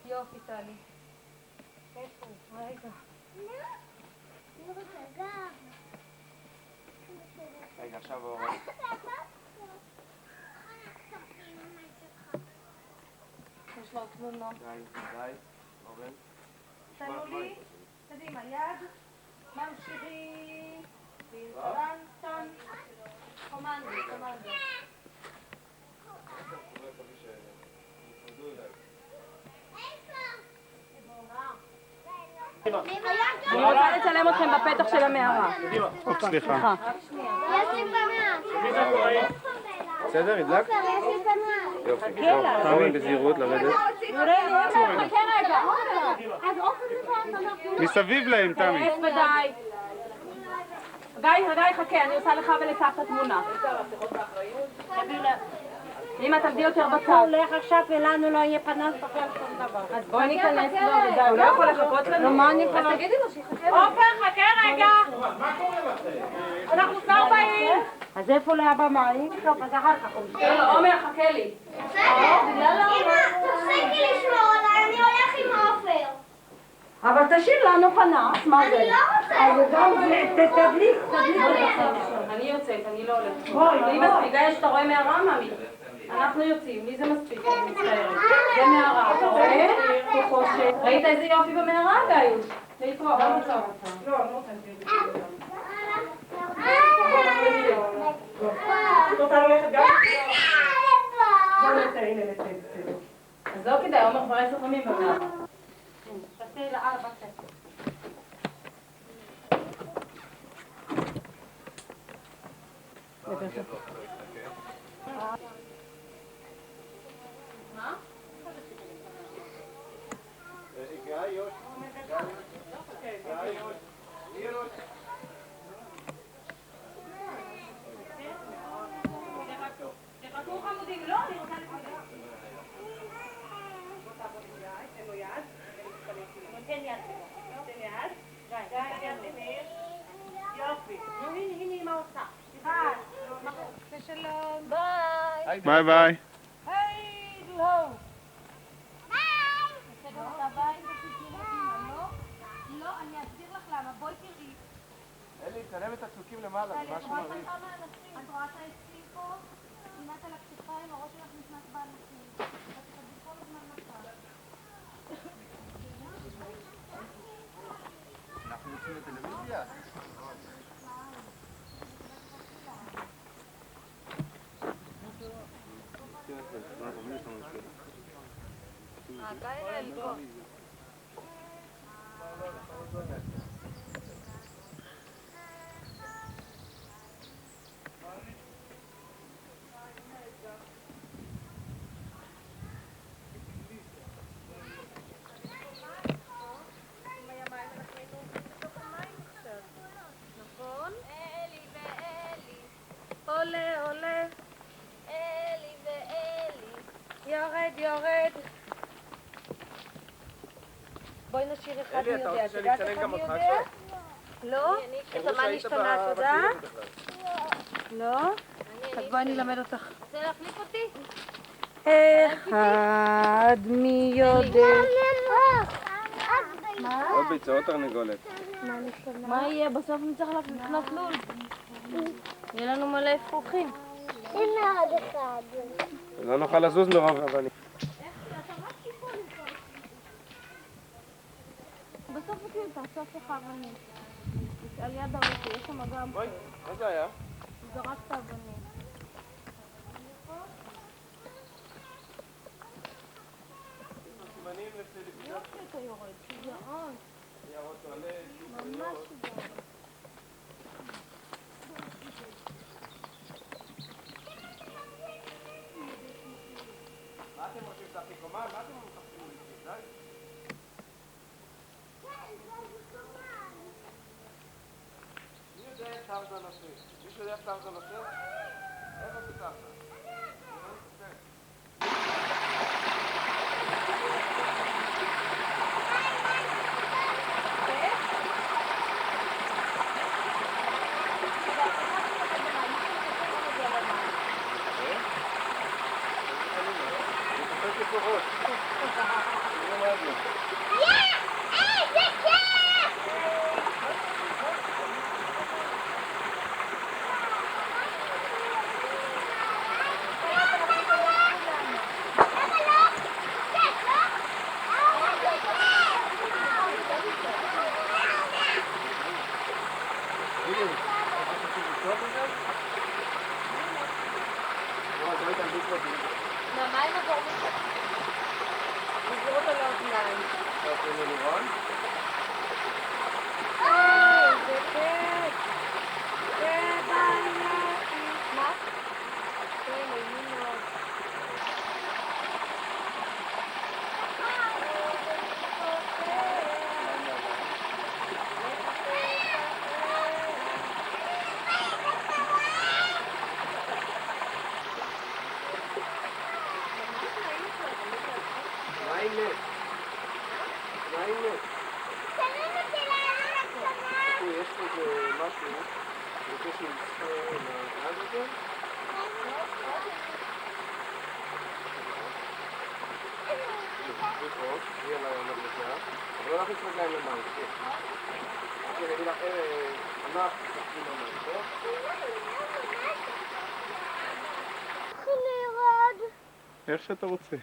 יופי, טלי. איפה? רגע. רגע, עכשיו אורן. יש לו תלונות. די, אורן. תנו לי. קדימה, יד. ממשיכים. טן, טן. קומנדו, קומנדו. אני רוצה לצלם אתכם בפתח של המערה. סליחה. יש לי פנס. בסדר, הדלק? יש לי פנס. יופי. אורן בזהירות, לרדת. חכה רגע. אז אופן זה מסביב להם, תמי. ודי. גיא, חכה, אני עושה לך ולסבתא תמונה. אמא, תעמדי יותר בצד. הוא הולך עכשיו ולנו לא יהיה פנס בכלל שום דבר. אז בואי ניכנס לו, וזהו, הוא לא יכול לחכות לנו. מה אני יכולה? אז תגידי לו שיחכה לנו. עופר, חכה רגע. אנחנו כבר באים. אז איפה לאבא מים? טוב, אז אחר כך. עומר, חכה לי. אמא, תפסיקי לשמור עליי, אני הולך עם עופר. אבל תשאיר לנו פנס, מה זה? אני לא רוצה. אז גם זה, תדליק. אני יוצאת, אני לא הולכת. לי מספיק, יש שאתה רואה מערה, ממי? אנחנו יוצאים, לי זה מספיק, אני מצטערת. זה מערה, אתה רואה? הוא חושך. ראית איזה יופי במערה, גיא? להתראות, לא רוצה אותה. לא, לא רוצה. את רוצה ללכת גם? בוא נצא, הנה נצא. אז לא כדאי, עומר כבר 10 פעמים במערה. תעשה ל4 ספר. תחכו חמודים, לא, אני רוצה לקבל. תן לו יד. תן יד. תן יד. די, יופי. נו, הנה מה עושה. ושלום. ביי. ביי ביי. היי, דו. ביי. בסדר, אתה ביי? לא, אני אסביר לך למה. בואי תראי. אלי, צלם את הצוקים למעלה, זה משהו מרעיב. את רואה את העצים פה? עינת על הכתפיים, הראש שלך נכנס באנשים. אתה תחזיק כל הזמן נפל. אנחנו יוצאים לטלוויזיה? עולה, עולה. יורד. בואי נשאיר אחד מי יודע. את יודעת איך אני יודע? לא? אז מה נשתנה, את יודעת? לא? אז בואי אני אלמד אותך. רוצה להחליף אותי? אחד מי יודע. עוד ביצה, עוד תרנגולת. מה יהיה? בסוף נצטרך לקנות לול. יהיה לנו מלא אפרוחים. הנה עוד אחד. לא נוכל לזוז מרוב אבנים. בסוף אותי תאסוף לך אבנים. על יד הראשי, יש שם גם... בואי, מה זה היה? זרקת אבנים. סימנים לפילipיות. יופי אתה יורד, שגרון. יערות עולה, ממש שגרון. מה אתם רוצים את הקומה? מה אתם מחפשים לי? די? מי יודע איך טרזן עושה? מישהו יודע איך טרזן עושה? איך עושה טרזן? איך שאתה רוצה.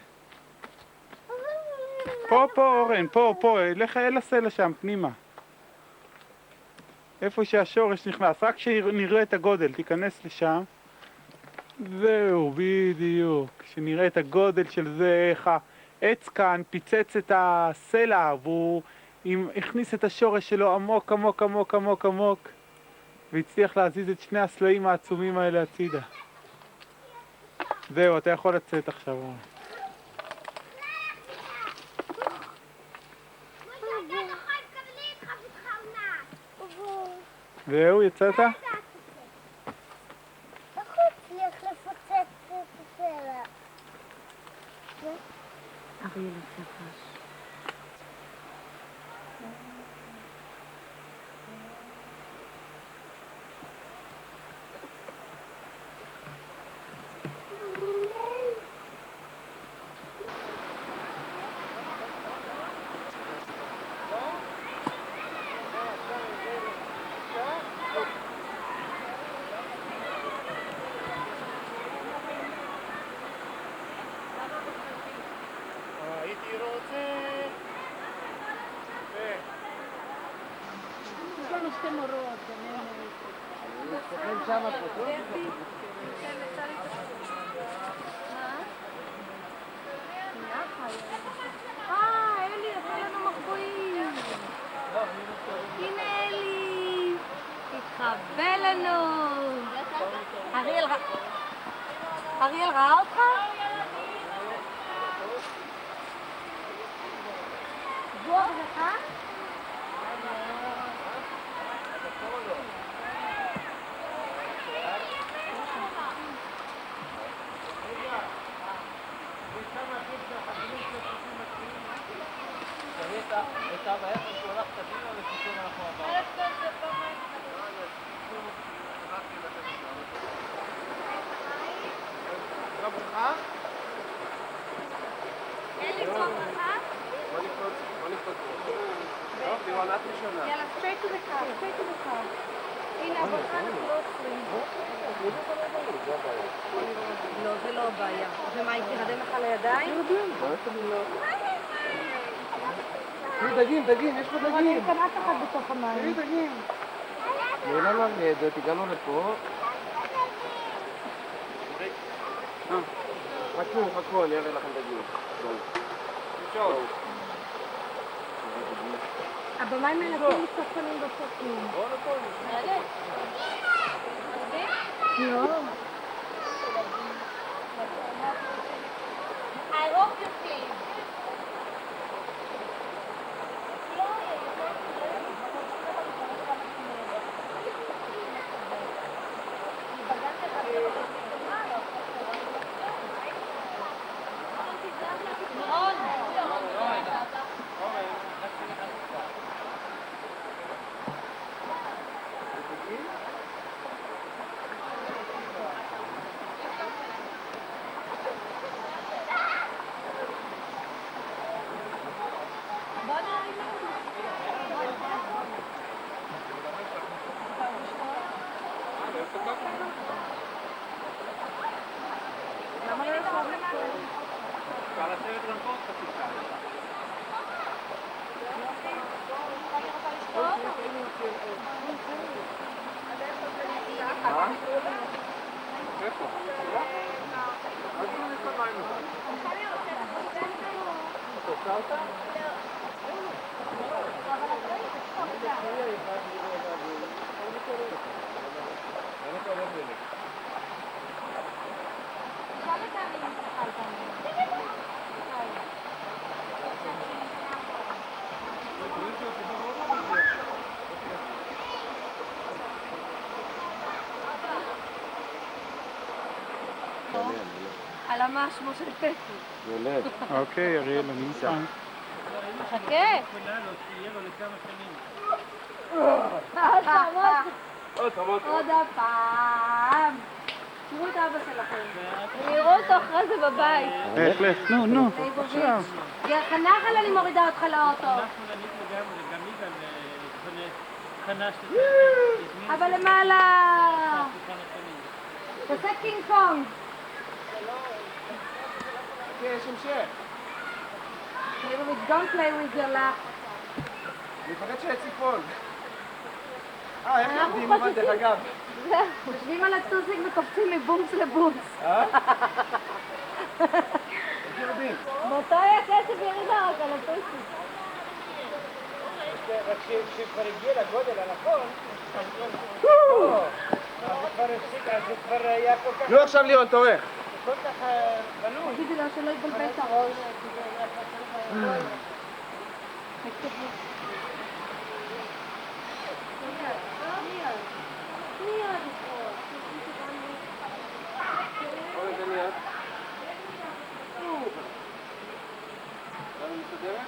פה, אורן, פה, לך אל הסלע שם, פנימה. איפה שהשורש נכנס, רק שנראה את הגודל, תיכנס לשם. זהו, בדיוק. שנראה את הגודל של זה, איך העץ כאן פיצץ את הסלע, והוא הכניס את השורש שלו עמוק, עמוק, עמוק, עמוק, עמוק, והצליח להזיז את שני הסלעים העצומים האלה הצידה. זהו, אתה יכול לצאת עכשיו. זהו, יצאת? איך הוא הצליח לפוצץ את הסלע? אריאל התנחש. אריאל ראה אותך? בוא לך? כמה עכשיו היה שהוא הלך קדימה ופתאום אנחנו עברנו. לא ברכה? אין לי כבר ברכה? בוא נקפוץ. טוב, לירון, את ראשונה. יאללה, straight to the car, straight to the car. הנה, הברכה אנחנו לא עוצרים. לא, זה לא הבעיה. ומה, היא תרדם לך לידיים? דגים, יש פה דגים. אין כאן אף אחד בתוך המים. דגים. נעלה לרדת, הגענו לפה. חכו, אני אראה לכם דגים. הבמים מלכים מסתכלים בסופים. לא. I hope you clean. למה לא ישב לפה? אפשר לשבת גם פה חצי שעה. איפה? אז לא נצא מים לבד. תוצא אותה? על המשמו של פטי. יולד. אוקיי, אריאל, אני מוכן. חכה. עוד הפעם. תראו את אבא שלכם. נראו אותו אחרי זה בבית. לך, נו, עכשיו. דרך הנחל אני מורידה אותך לאוטו. אבל למעלה. תעשה קינג קונג. יש המשך. Don't play with your lap. אני מפחד שיציפון. איך יורדים אבל דרך אגב? זהו, יושבים על הטוסיק וקופצים מבומס לבומס. איך יורדים? באותו היה כסף ירידה רק על הטוסיק. רק כשכבר הגיע לגודל הנכון, אז זה כבר הפסיק, אז זה כבר היה כל כך... נו עכשיו לירון, תורך. כל כך בנוי. תגידי לו שלא יתבלבל את הראש. אוי, זה מיד. אני מסודרת?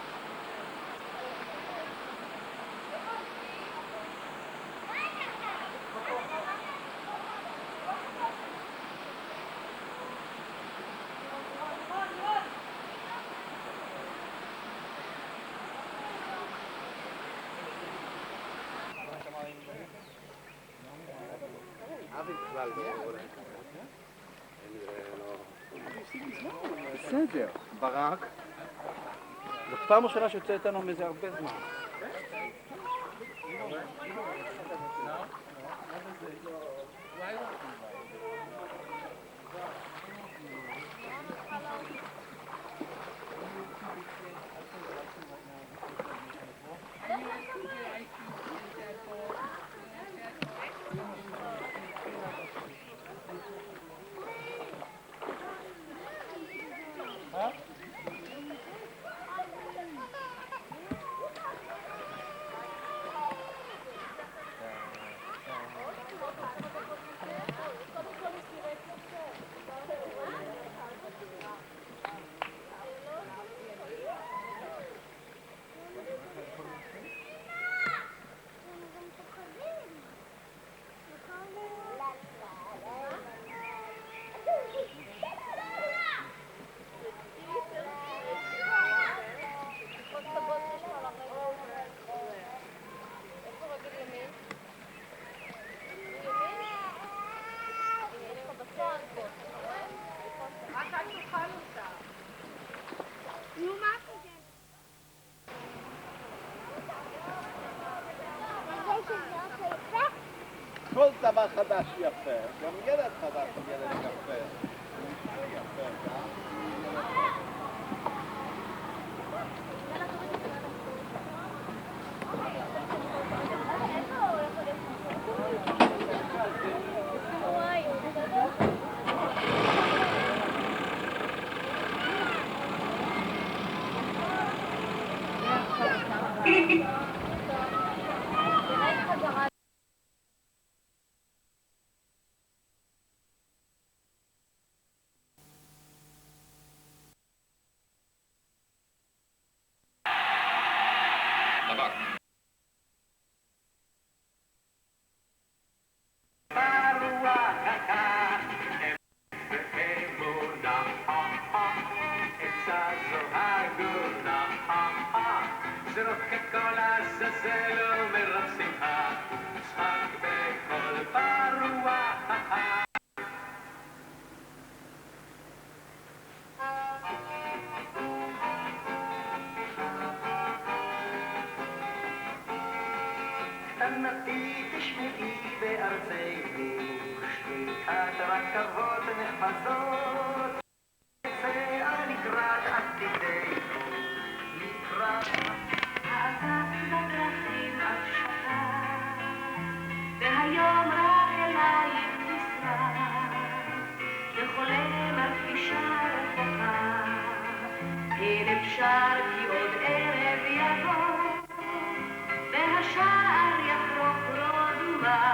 בסדר, ברק. זאת פעם ראשונה שיוצא איתנו מזה הרבה זמן. דבר חדש יפה, גם ילד חדש הוא ילד יפה. יפה, גם. תנתי תשמעי בארצנו שביתת רכבות נחפזות יצא לקראת עתידנו לקראת האגף בדרכים עד שבת והיום רק אלייך נשרף וחולם על פגישה רחוקה אין אפשר כי עוד ערב יבוא והשער יחרוק לו דומה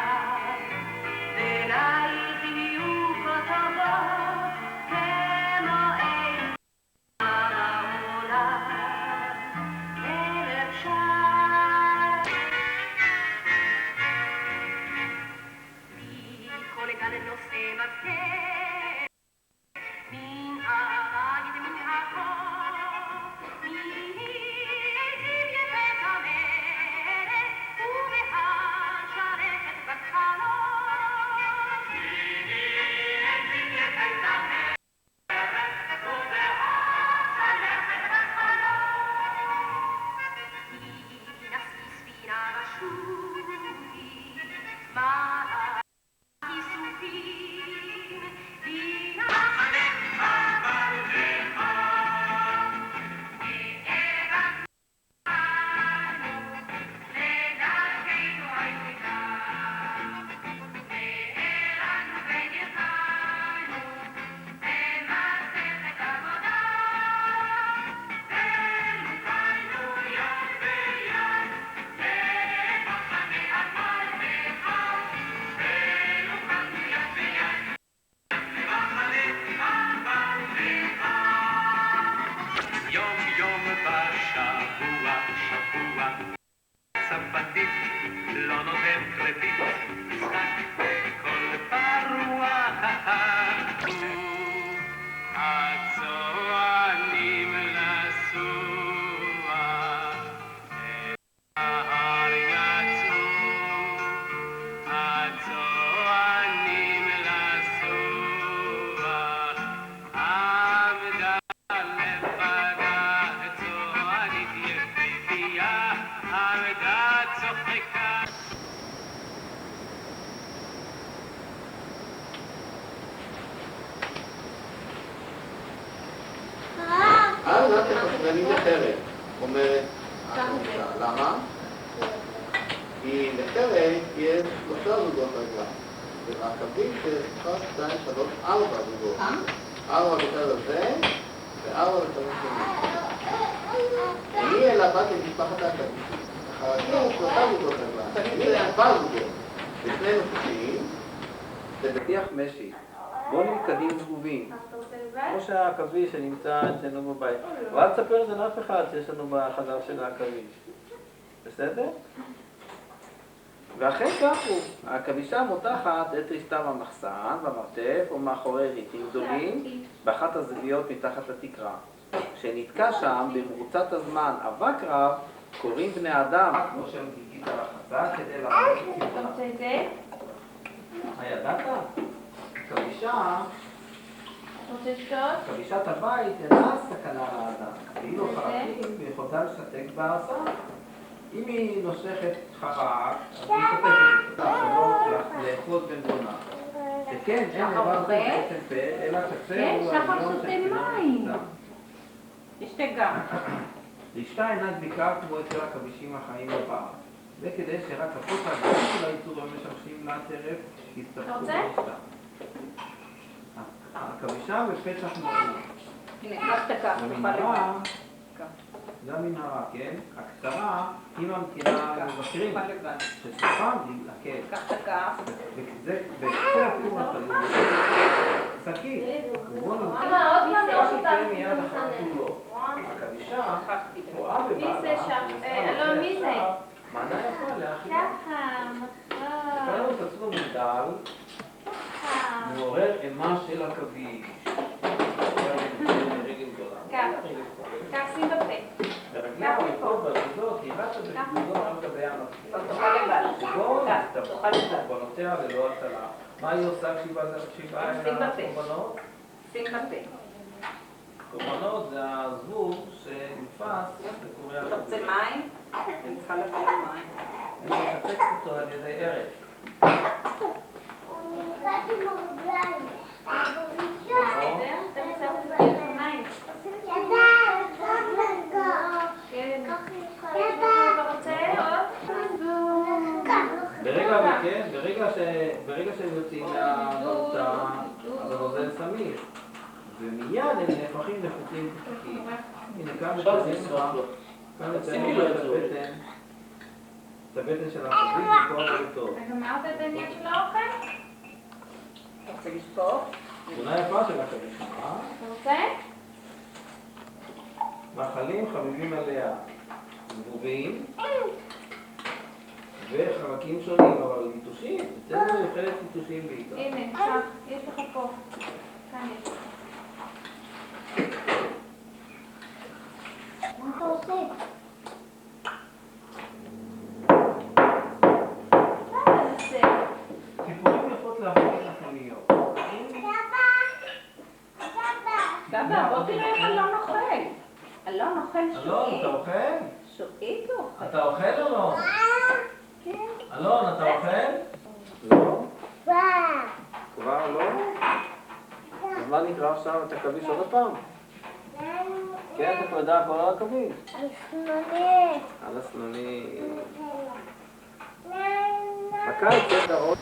ואלייך יהיו כתובות כמו אין העולם אין אפשר מכל גן נושא מפתח מן הבית מן החוף מעצים יפת המלך ובהשערכת בחלום מעצים יפת המלך ובהשערכת בחלום נסי ספינה בשובי מעלה כיסופים בנחל צפתית לא נותן קרדיט משחק בכל פרוע הצוענים לסוע ההר יצאו הצוענים לסוע עמדה לבדה צוענית יפהפייה עמדה צוחקה אז את תחסרנית אחרת, אומרת החמושה. למה? כי לחרת יש 3 זוגות רגליים. ובעקבים של 1, 2, 3, 4 זוגות. 4 בצד הזה ו4 בצד השני. אני אלא באתי למשפחת העקבים. החרקים יש 3 זוגות רגליים. אני 4 זוגות. ושני נוספים זה בטיח משי. בונים קדים זבובים. כמו שהעכביש שנמצא אצלנו בבית. ואל תספר את זה לאף אחד שיש לנו בחדר של העכביש. בסדר? ואכן כך הוא. העכבישה מותחת את רשתה במחסן, במרתף או מאחורי ריתים גדולים באחת הזוויות מתחת לתקרה. כשנתקע שם במרוצת הזמן אבק רב קוראים בני אדם כמו שהם גיגית על החזק כדי לעשות את ציבונה. אתה רוצה את זה? מה ידעת? עכבישה עכבישת הבית אינה סכנה לאדם, ואילו חרקים ביכולתה לשתק בארצה. אם היא נושכת חרק, אז היא חוטפת אותה, לא לאחוז בן בונה. שכן, אין דבר זה בעצם פה, אלא קצר הוא העליון של מים. תשתה גם. לשתה אינה דביקה כמו אצל הכבישים החיים בפעם. זה כדי שרק כפות הגדולים של הייצור המשמשים לטרף יסתפקו בשתה. הכבישה בפתח מועיל. הנה, קח את הכף, תוכל לבד. זה המנהרה, כן? הקצרה היא ממתינה למבקרים, שסופם להתעכב. קח את הכף. וזה בכל התיאור התלוי. שקית. ובוא נמצא. עוד פעם לא שתהיה מיד אחר כולו. הכבישה רואה בבעלה. אלון, מי זה? מנה יפה לאכילה. יכולנו את עצמו מודל, מעורר אימה של הכביש. כך שים בפה. ברגליה הולכות ברזות, היא רצה בגבולו על גבי המפתיע. תאכל לבד. שבו תאכל את קורבנותיה ללא הצלה. מה היא עושה כשבאה אל הקורבנות? שים בפה. קורבנות זה הזבוב שנתפס בקורי אתה רוצה מים? אני צריכה לבוא מים. אני משחקת אותו על ידי ארץ. ברגע שהם יוצאים מהבלוטה, אז הנוזל סמיך. ומיד הם נהפכים לחוטים קטקים. הנה כאן מציינים לך, כאן מציינים לך את הבטן של החזית וכל זה טוב. גמרת את העניין של האוכל? אתה רוצה לשפוך? תמונה יפה של הכבישה. אתה רוצה? מאכלים חביבים עליה, זבובים וחלקים שונים, אבל ליטושים, אצלנו יוחלת ליטושים בעיקר. הנה, עכשיו, יש לך פה. כאן יש. מה אתה עושה? ציפורים יפות לעבור את החניות. סבא, בוא תראה איך אלון אוכל. אלון אוכל שועית. אלון, אתה אוכל? שועית הוא אוכל. אתה אוכל או לא? כן. אלון, אתה אוכל? לא. כבר לא? אז מה נקרא עכשיו? אתה כביש עוד הפעם? כן, אתה פרידה כבר על הכביש. על הסנונית. בקיץ יש דרום.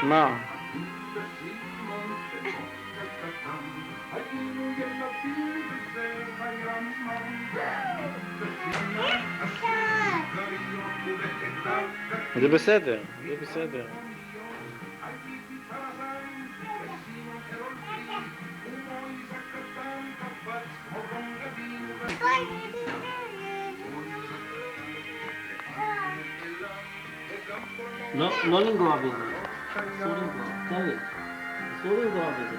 מה? זה בסדר, זה בסדר. לא לנגוע בזה. אסור לנגוע. תן לי. אסור לנגוע בזה.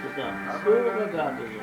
תודה. אסור לגעת בזה.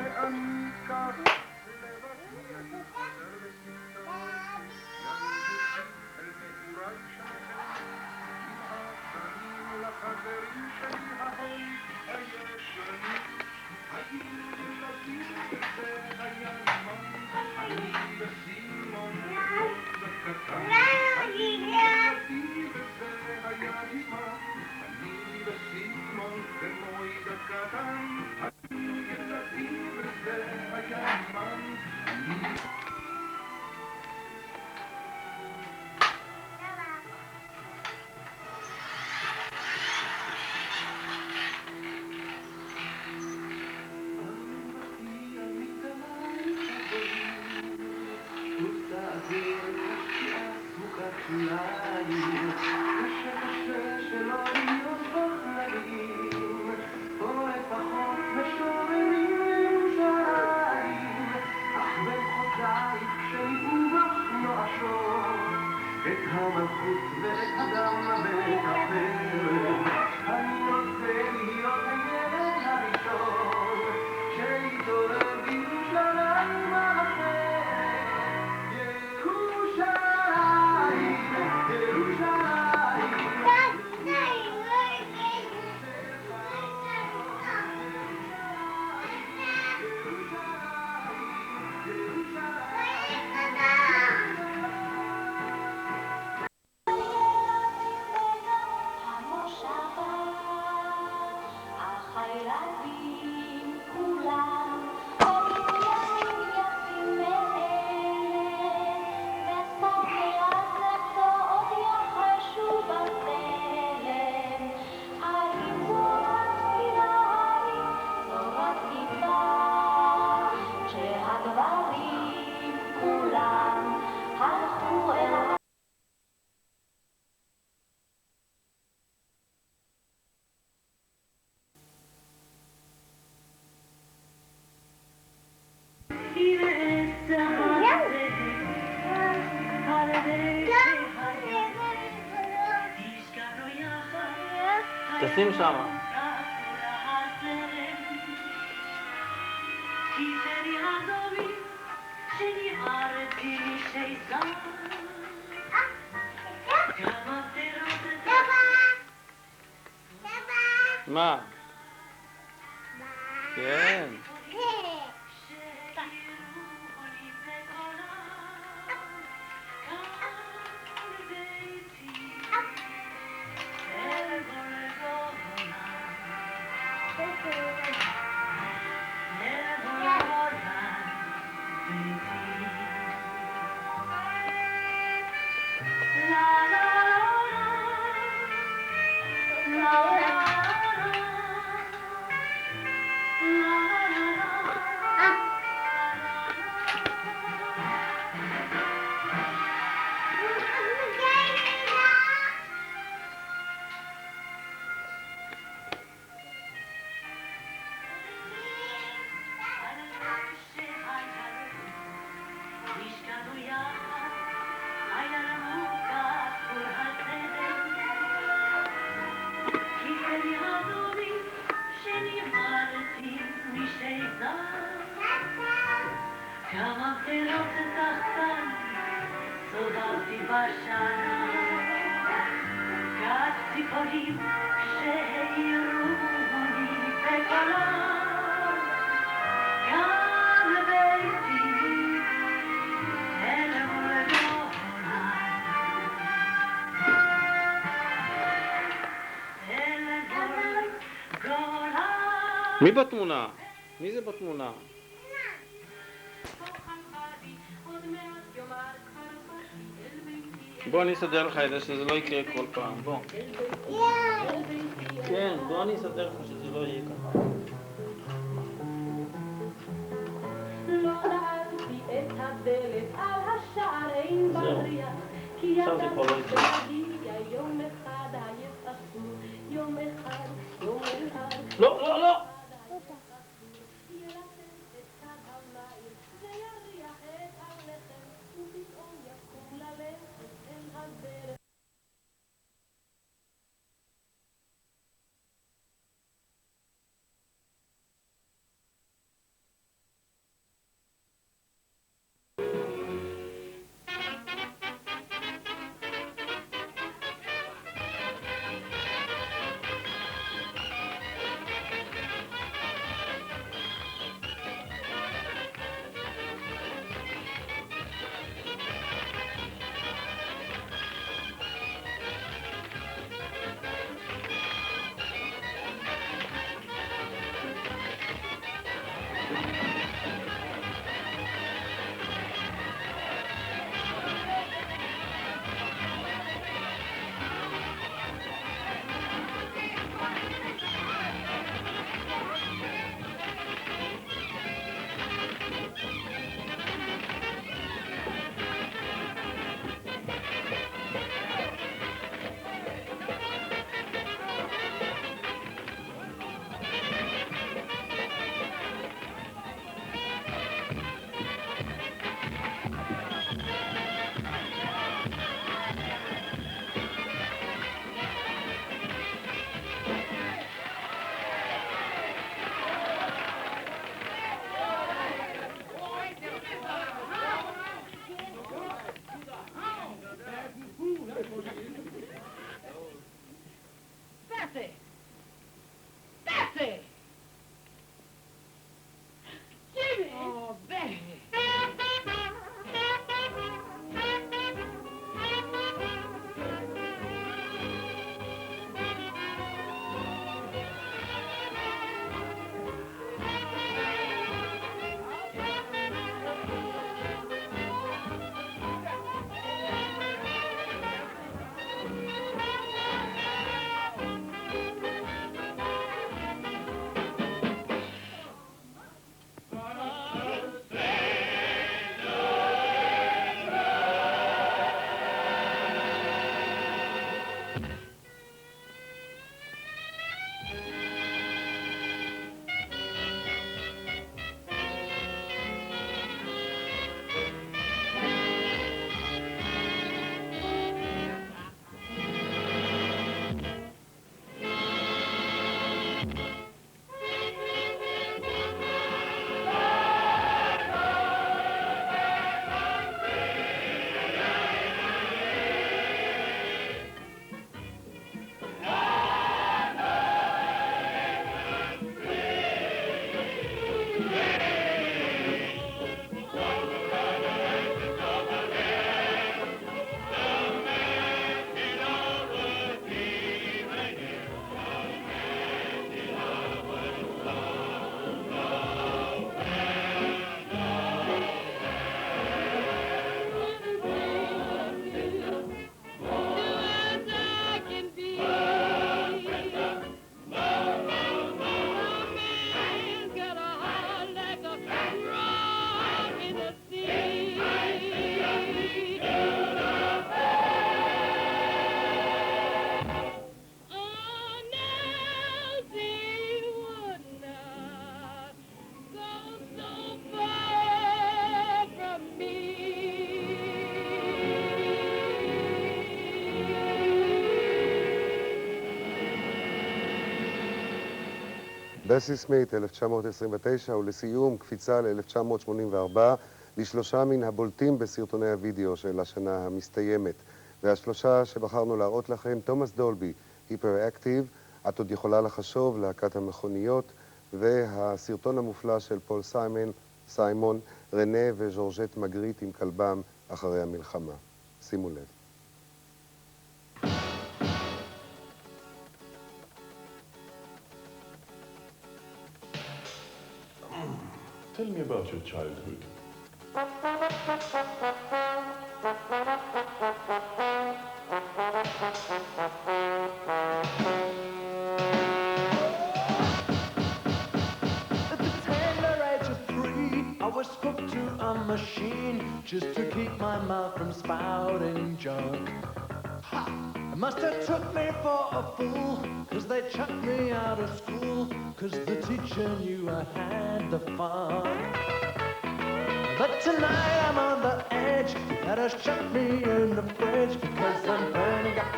Bye. שים שמה. מה? כן. מי בתמונה? מי זה בתמונה? בוא אני אסדר לך את זה שזה לא יקרה כל פעם, בוא. כן, בוא אני אסדר לך שזה לא יהיה ככה. זהו, עכשיו זה כבר לא יקרה. לא, לא, לא! בסי סמית 1929, ולסיום קפיצה ל-1984 לשלושה מן הבולטים בסרטוני הוידאו של השנה המסתיימת. והשלושה שבחרנו להראות לכם: תומאס דולבי, היפר-אקטיב, את עוד יכולה לחשוב, להקת המכוניות, והסרטון המופלא של פול סיימון, רנה וז'ורג'ט מגריט עם כלבם אחרי המלחמה. שימו לב. Tell me about your childhood. At the tender age of 3, I was hooked to a machine just to keep my mouth from spouting junk. It must have took me for a fool, 'cause they chucked me out of school, 'cause the teacher knew I had the fun. But tonight I'm on the edge, that has shut me in the fridge, because I'm burning up.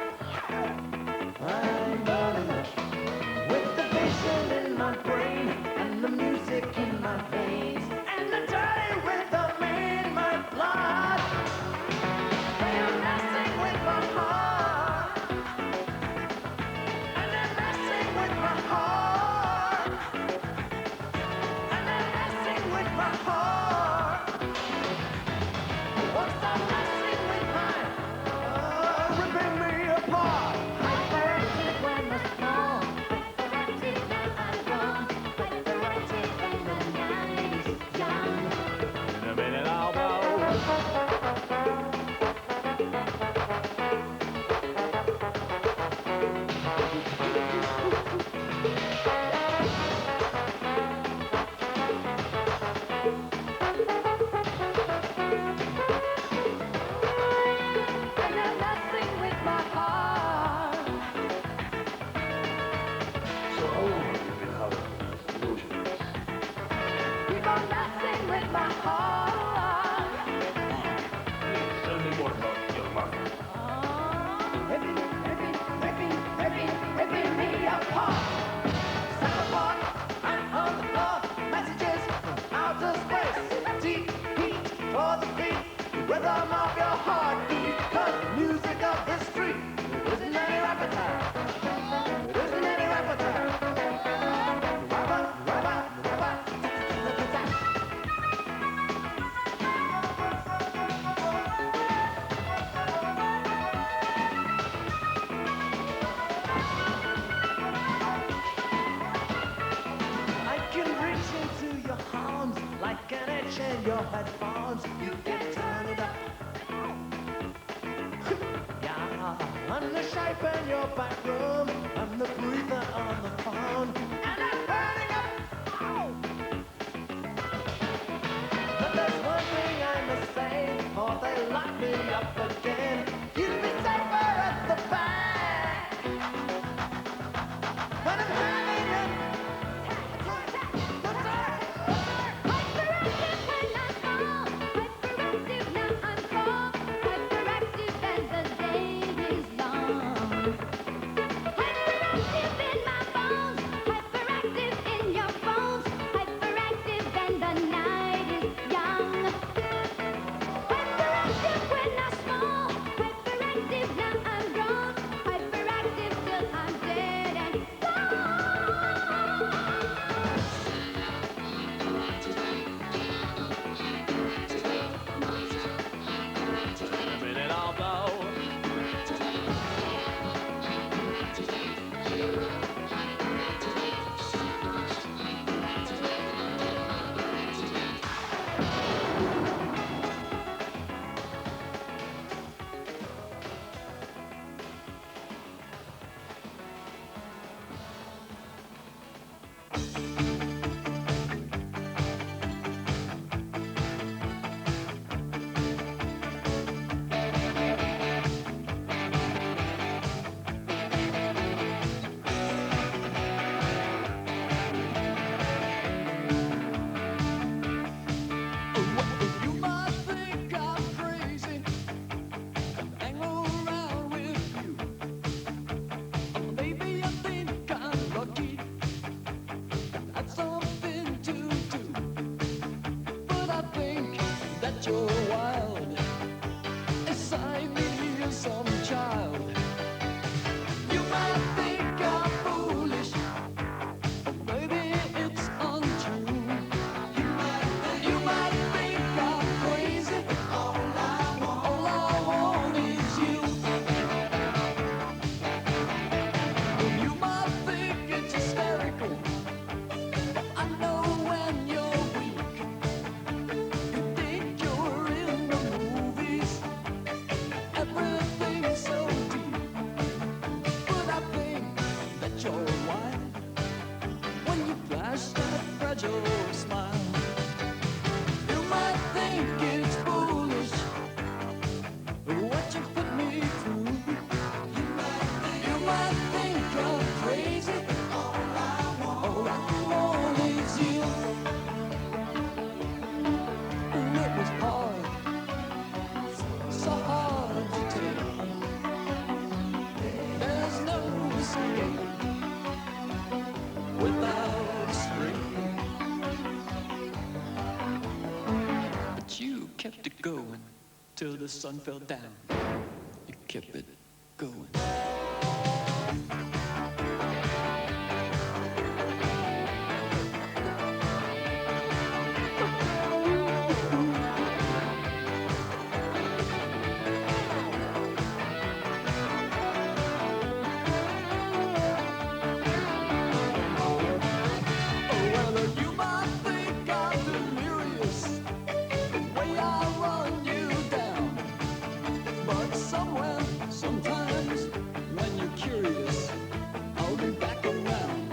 I'm burning up. With the vision in my brain, and the music in my veins, and the dirty rhythm in my blood. They are messing with my heart, and they're messing with my heart, and they're messing with my heart. Won't stop messing with my ripping me apart. Hyperactive when I fall, hyperactive when I run, hyperactive when the night is young. In a minute I'll blow. And they're messing with my heart. So how long have you been having these delusions? Keep on messing with my heart. Please tell me more about your mother. Ripping me apart. Set apart and on the floor. Messages from outer space. Deep heat for the beat. The rhythm of your heartbeat. 'Cause music of the street isn't any appetite. It isn't any appetite. Rapper, rapper, rapper. I can reach into your arms like an itch in your headphones. You can turn it up. Yeah, I'm the shape in your back room. I'm the breather on the phone. And I'm burning up. But there's one thing I must say, or they lock me up again. You'd be safer at the back. When I'm having it. Hyperactive when I fall, hyperactive now I'm cold, hyperactive and the day is long. Hyperactive in my bones, that you're wild. Assign me some child. You might think I'm foolish, maybe it's untrue. You might think I'm crazy. All I want is you. You might think it's hysterical. I know when you're weak. You think you're in the movies. Everything's so deep. But I think that you're wild when you flash that fragile smile. You might think it's foolish what you put me through. You might think I'm crazy. All I want is you. And it was hard, so hard to take. There's no escape without spring. But you kept it going till the sun fell down. You kept it going. Well, you might think I'm delirious the way I run you down. But somewhere, sometimes, when you're curious, I'll be back around.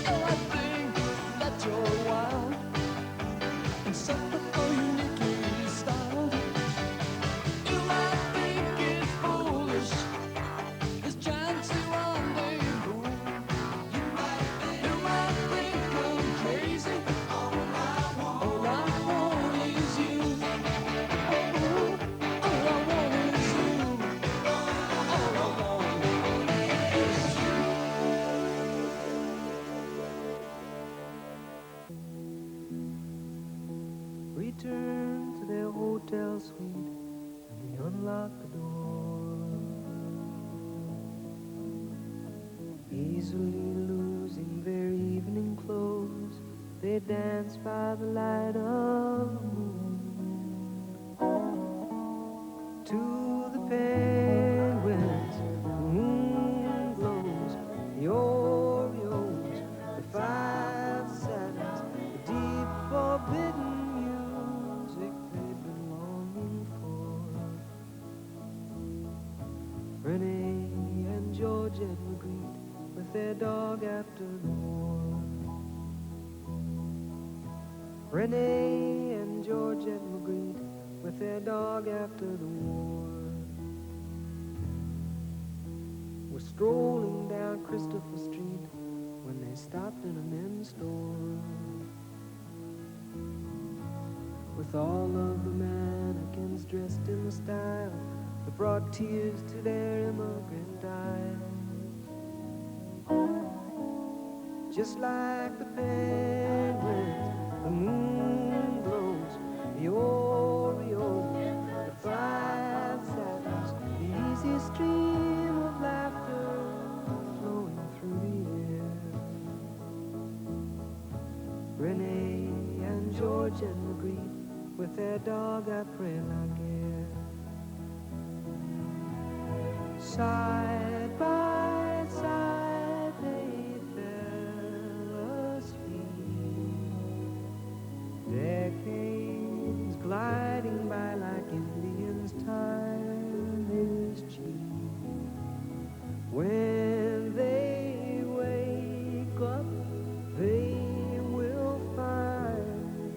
Oh, I think that you're wild and so uniquely styled. You might think it's foolish, this chancy rendezvous. You might think I'm crazy. All I want is you. All I want is you. All I want is you. Return to their hotel suite and they unlock the door. Easily losing their evening clothes, they dance by the light of the moon. To the penguins, the moon glows, the Oreos, the five satins, the deep forbidden music they've been longing for. Renee and Georgette agreed with their dog after the war. Renee and Georgette agreed with their dog after the war. We're strolling down Christopher Street when they stopped in a men's store. With all of the mannequins dressed in the style that brought tears to their immigrant eyes. Just like the penguins, the moon glows, the Oreos, the five satins, the easy stream of laughter flowing through the air. Renee and Georgette agreed with their dog, I pray like air. Side by side they fell asleep. Decades gliding by like Indians, time is cheap. When they wake up, they will find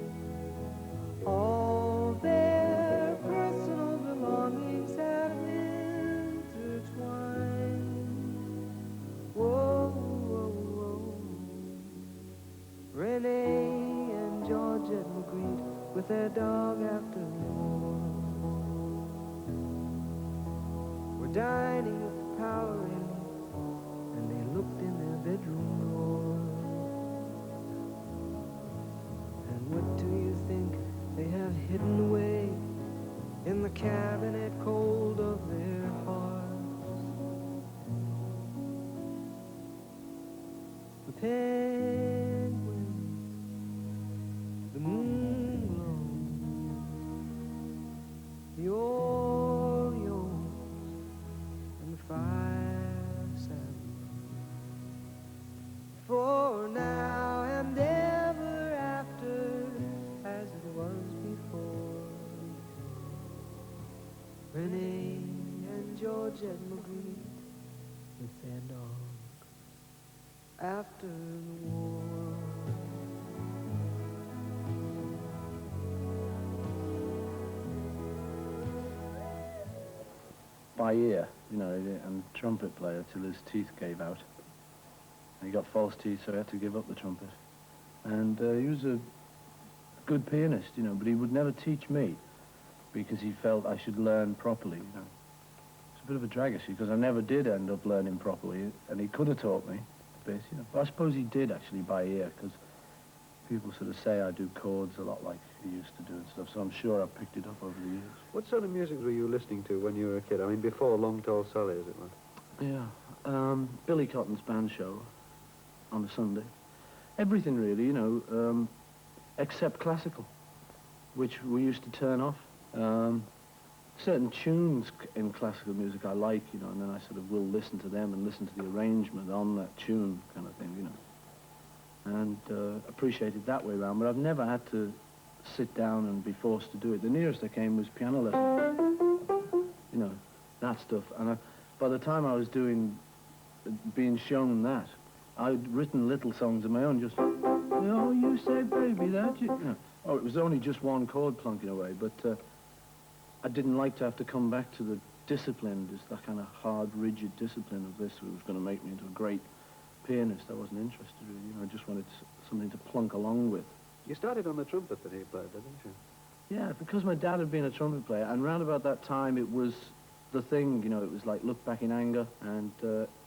all their personal belongings have intertwined. Whoa, whoa, whoa. Renee and Georgette agreed with their dog after the war. We're dining with the power rating, and they looked in their bedroom door. And what do you think they have hidden cabinet cold of their hearts. The penguins, the moon glows, the Orioles, and the fire samurai. For now and ever after, as it was before, Renee and Georgette Magritte with their dog after the war. By ear, you know, and trumpet player till his teeth gave out. And he got false teeth, so he had to give up the trumpet. And he was a good pianist, you know, but he would never teach me because he felt I should learn properly, you know. It's a bit of a drag, actually, because I never did end up learning properly, and he could have taught me a bit, you know. But I suppose he did, actually, by ear, because people sort of say I do chords a lot like he used to do and stuff, so I'm sure I've picked it up over the years. What sort of music were you listening to when you were a kid? I mean, before Long Tall Sally, as it were? Yeah. Billy Cotton's band show on a Sunday. Everything, really, you know, except classical, which we used to turn off. Certain tunes in classical music I like, you know, and then I sort of will listen to them and listen to the arrangement on that tune kind of thing, you know, and appreciate it that way around. But I've never had to sit down and be forced to do it. The nearest I came was piano lesson, you know, that stuff. And by the time I was being shown that, I'd written little songs of my own, just, oh, you say, baby, that, you know. Oh, it was only just one chord plunking away, but I didn't like to have to come back to the discipline, just that kind of hard, rigid discipline of this, which was going to make me into a great pianist. I wasn't interested, really, you know, I just wanted something to plunk along with. You started on the trumpet that he played, didn't you? Yeah, because my dad had been a trumpet player, and round about that time it was the thing, you know, it was like Look Back in Anger, and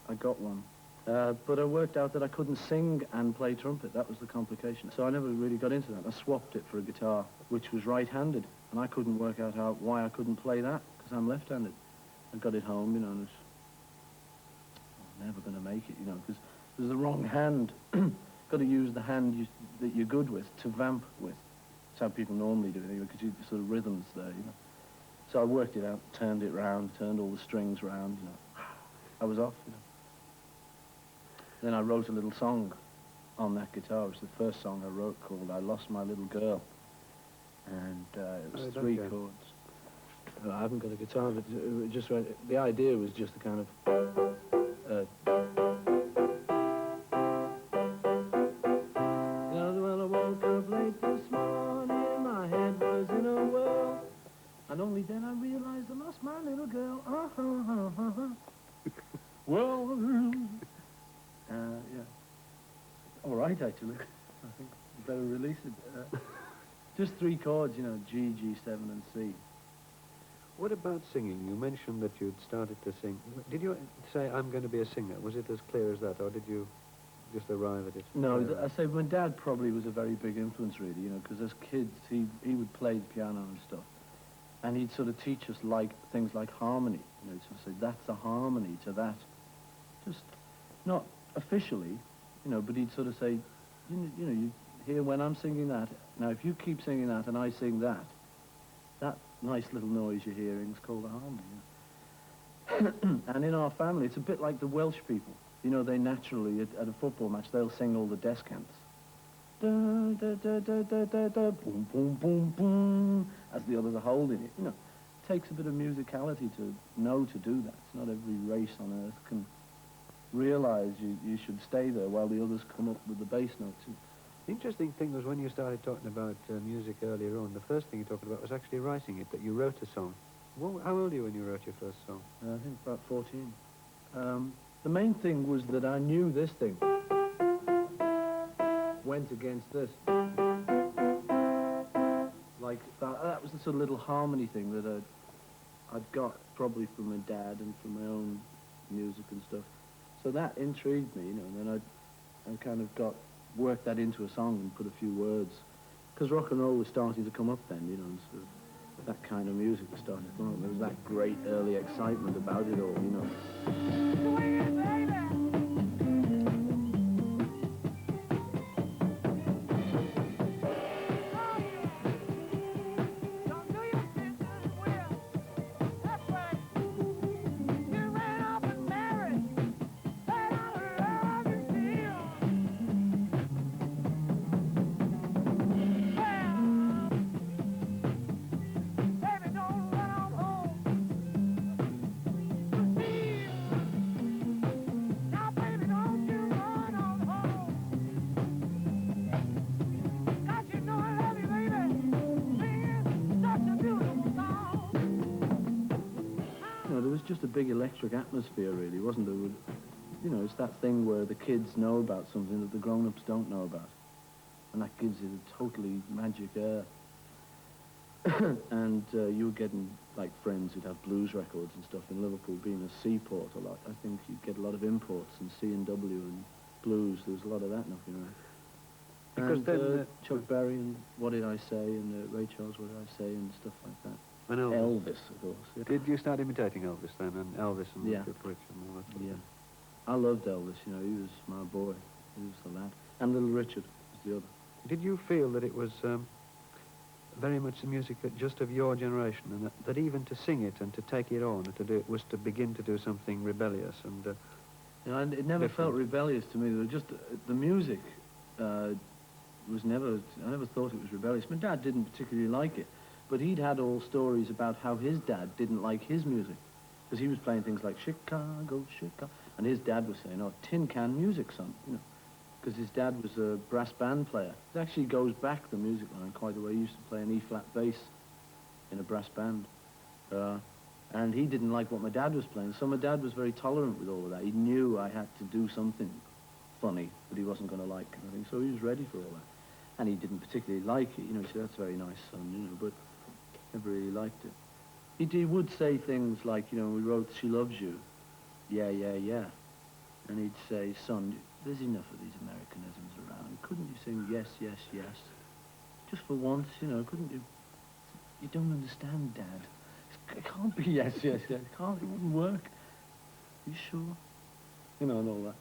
I got one. But I worked out that I couldn't sing and play trumpet. That was the complication. So I never really got into that. I swapped it for a guitar, which was right-handed, and I couldn't work out why I couldn't play that, because I'm left-handed. I got it home, you know, and it was never going to make it, you know, because it was the wrong hand. Got to use the hand that you're good with to vamp with. That's how people normally do it, anyway, because you sort of rhythms there, you know. So I worked it out, turned it round, turned all the strings round, you know. I was off, you know. Then I wrote a little song on that guitar. It was the first song I wrote, called I Lost My Little Girl. And it was 3 chords. I haven't got a guitar, but just the idea was just the kind of... Well, I woke up late this morning, my head was in a whirl, and only then I realized I lost my little girl. Well... yeah. All right, actually. I think you better release it. Just 3 chords, you know, G, G7, and C. What about singing? You mentioned that you'd started to sing. Did you say, I'm going to be a singer? Was it as clear as that, or did you just arrive at it? No, I say my dad probably was a very big influence, really, you know, because as kids, he would play the piano and stuff. And he'd sort of teach us things like harmony. You know, he'd sort of say, that's a harmony to that. Just not officially, you know, but he'd sort of say, you know, you hear when I'm singing that, now if you keep singing that and I sing that, that nice little noise you're hearing is called a harmony. You know? And in our family, it's a bit like the Welsh people. You know, they naturally, at a football match, they'll sing all the descants. Da, da, da, da, da, da, da, boom, boom, boom, boom, as the others are holding it. You know, it takes a bit of musicality to know to do that. It's not every race on earth can realize you should stay there while the others come up with the bass notes. The interesting thing was when you started talking about music earlier on, the first thing you talked about was actually writing it, that you wrote a song. How old were you when you wrote your first song? I think about 14. The main thing was that I knew this thing went against this. Like, that was the sort of little harmony thing that I'd got probably from my dad and from my own music and stuff. So that intrigued me, you know, and then I kind of worked that into a song and put a few words. Because rock and roll was starting to come up then, you know, and sort of that kind of music started going. There was that great early excitement about it all, you know. Just a big electric atmosphere, really, wasn't there? You know, it's that thing where the kids know about something that the grown-ups don't know about, and that gives it a totally magic air. And you were getting, like, friends who'd have blues records and stuff in Liverpool, being a seaport a lot. I think you'd get a lot of imports and C&W and blues. There was a lot of that knocking around. Because and, then Chuck Berry and What Did I Say, and Ray Charles, What Did I Say, and stuff like that. And Elvis, of course. Yeah. Did you start imitating Elvis then, and Elvis and yeah. Cliff Richard and all that? Yeah. I loved Elvis, you know, he was my boy. He was the lad. And Little Richard was the other. Did you feel that it was very much the music just of your generation, and that even to sing it and to take it on and to do it was to begin to do something rebellious and you know, it never felt rebellious to me. There was just the music was never. I never thought it was rebellious. My dad didn't particularly like it, but he'd had all stories about how his dad didn't like his music, because he was playing things like Chicago, Chicago, and his dad was saying, "Oh, tin can music, son," you know, because his dad was a brass band player. It actually goes back the music line quite a way. He used to play an E-flat bass in a brass band, and he didn't like what my dad was playing. So my dad was very tolerant with all of that. He knew I had to do something funny that he wasn't going to like, kind of thing. So he was ready for all that. And he didn't particularly like it, you know. He said, "That's very nice, son," you know, but never really liked it. He would say things like, you know, we wrote "She Loves You," yeah, yeah, yeah, and he'd say, "Son, there's enough of these Americanisms around. Couldn't you sing yes, yes, yes? Just for once, you know, couldn't you? You don't understand, Dad. It can't be yes, yes, yes. It can't, it wouldn't work. Are you sure?" You know, and all that.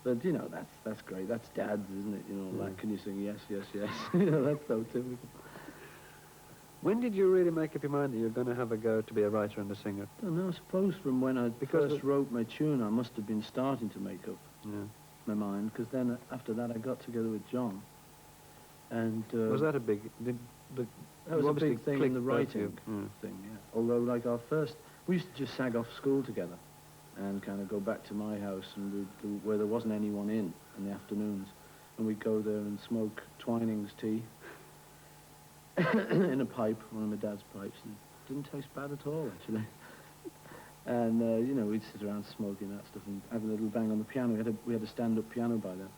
But, you know, that's great. That's Dad's, isn't it? You know, like, can you sing yes, yes, yes? You know, that's so typical. When did you really make up your mind that you were going to have a go to be a writer and a singer? I don't know. I suppose from when I first wrote my tune, I must have been starting to make up my mind, because then after that I got together with John. And was that a big... that was a big thing in the writing thing, yeah. Although, like, we used to just sag off school together and kind of go back to my house and where there wasn't anyone in the afternoons, and we'd go there and smoke Twining's tea in a pipe, one of my dad's pipes, and it didn't taste bad at all, actually. And, you know, we'd sit around smoking that stuff and have a little bang on the piano. We had a stand-up piano by then,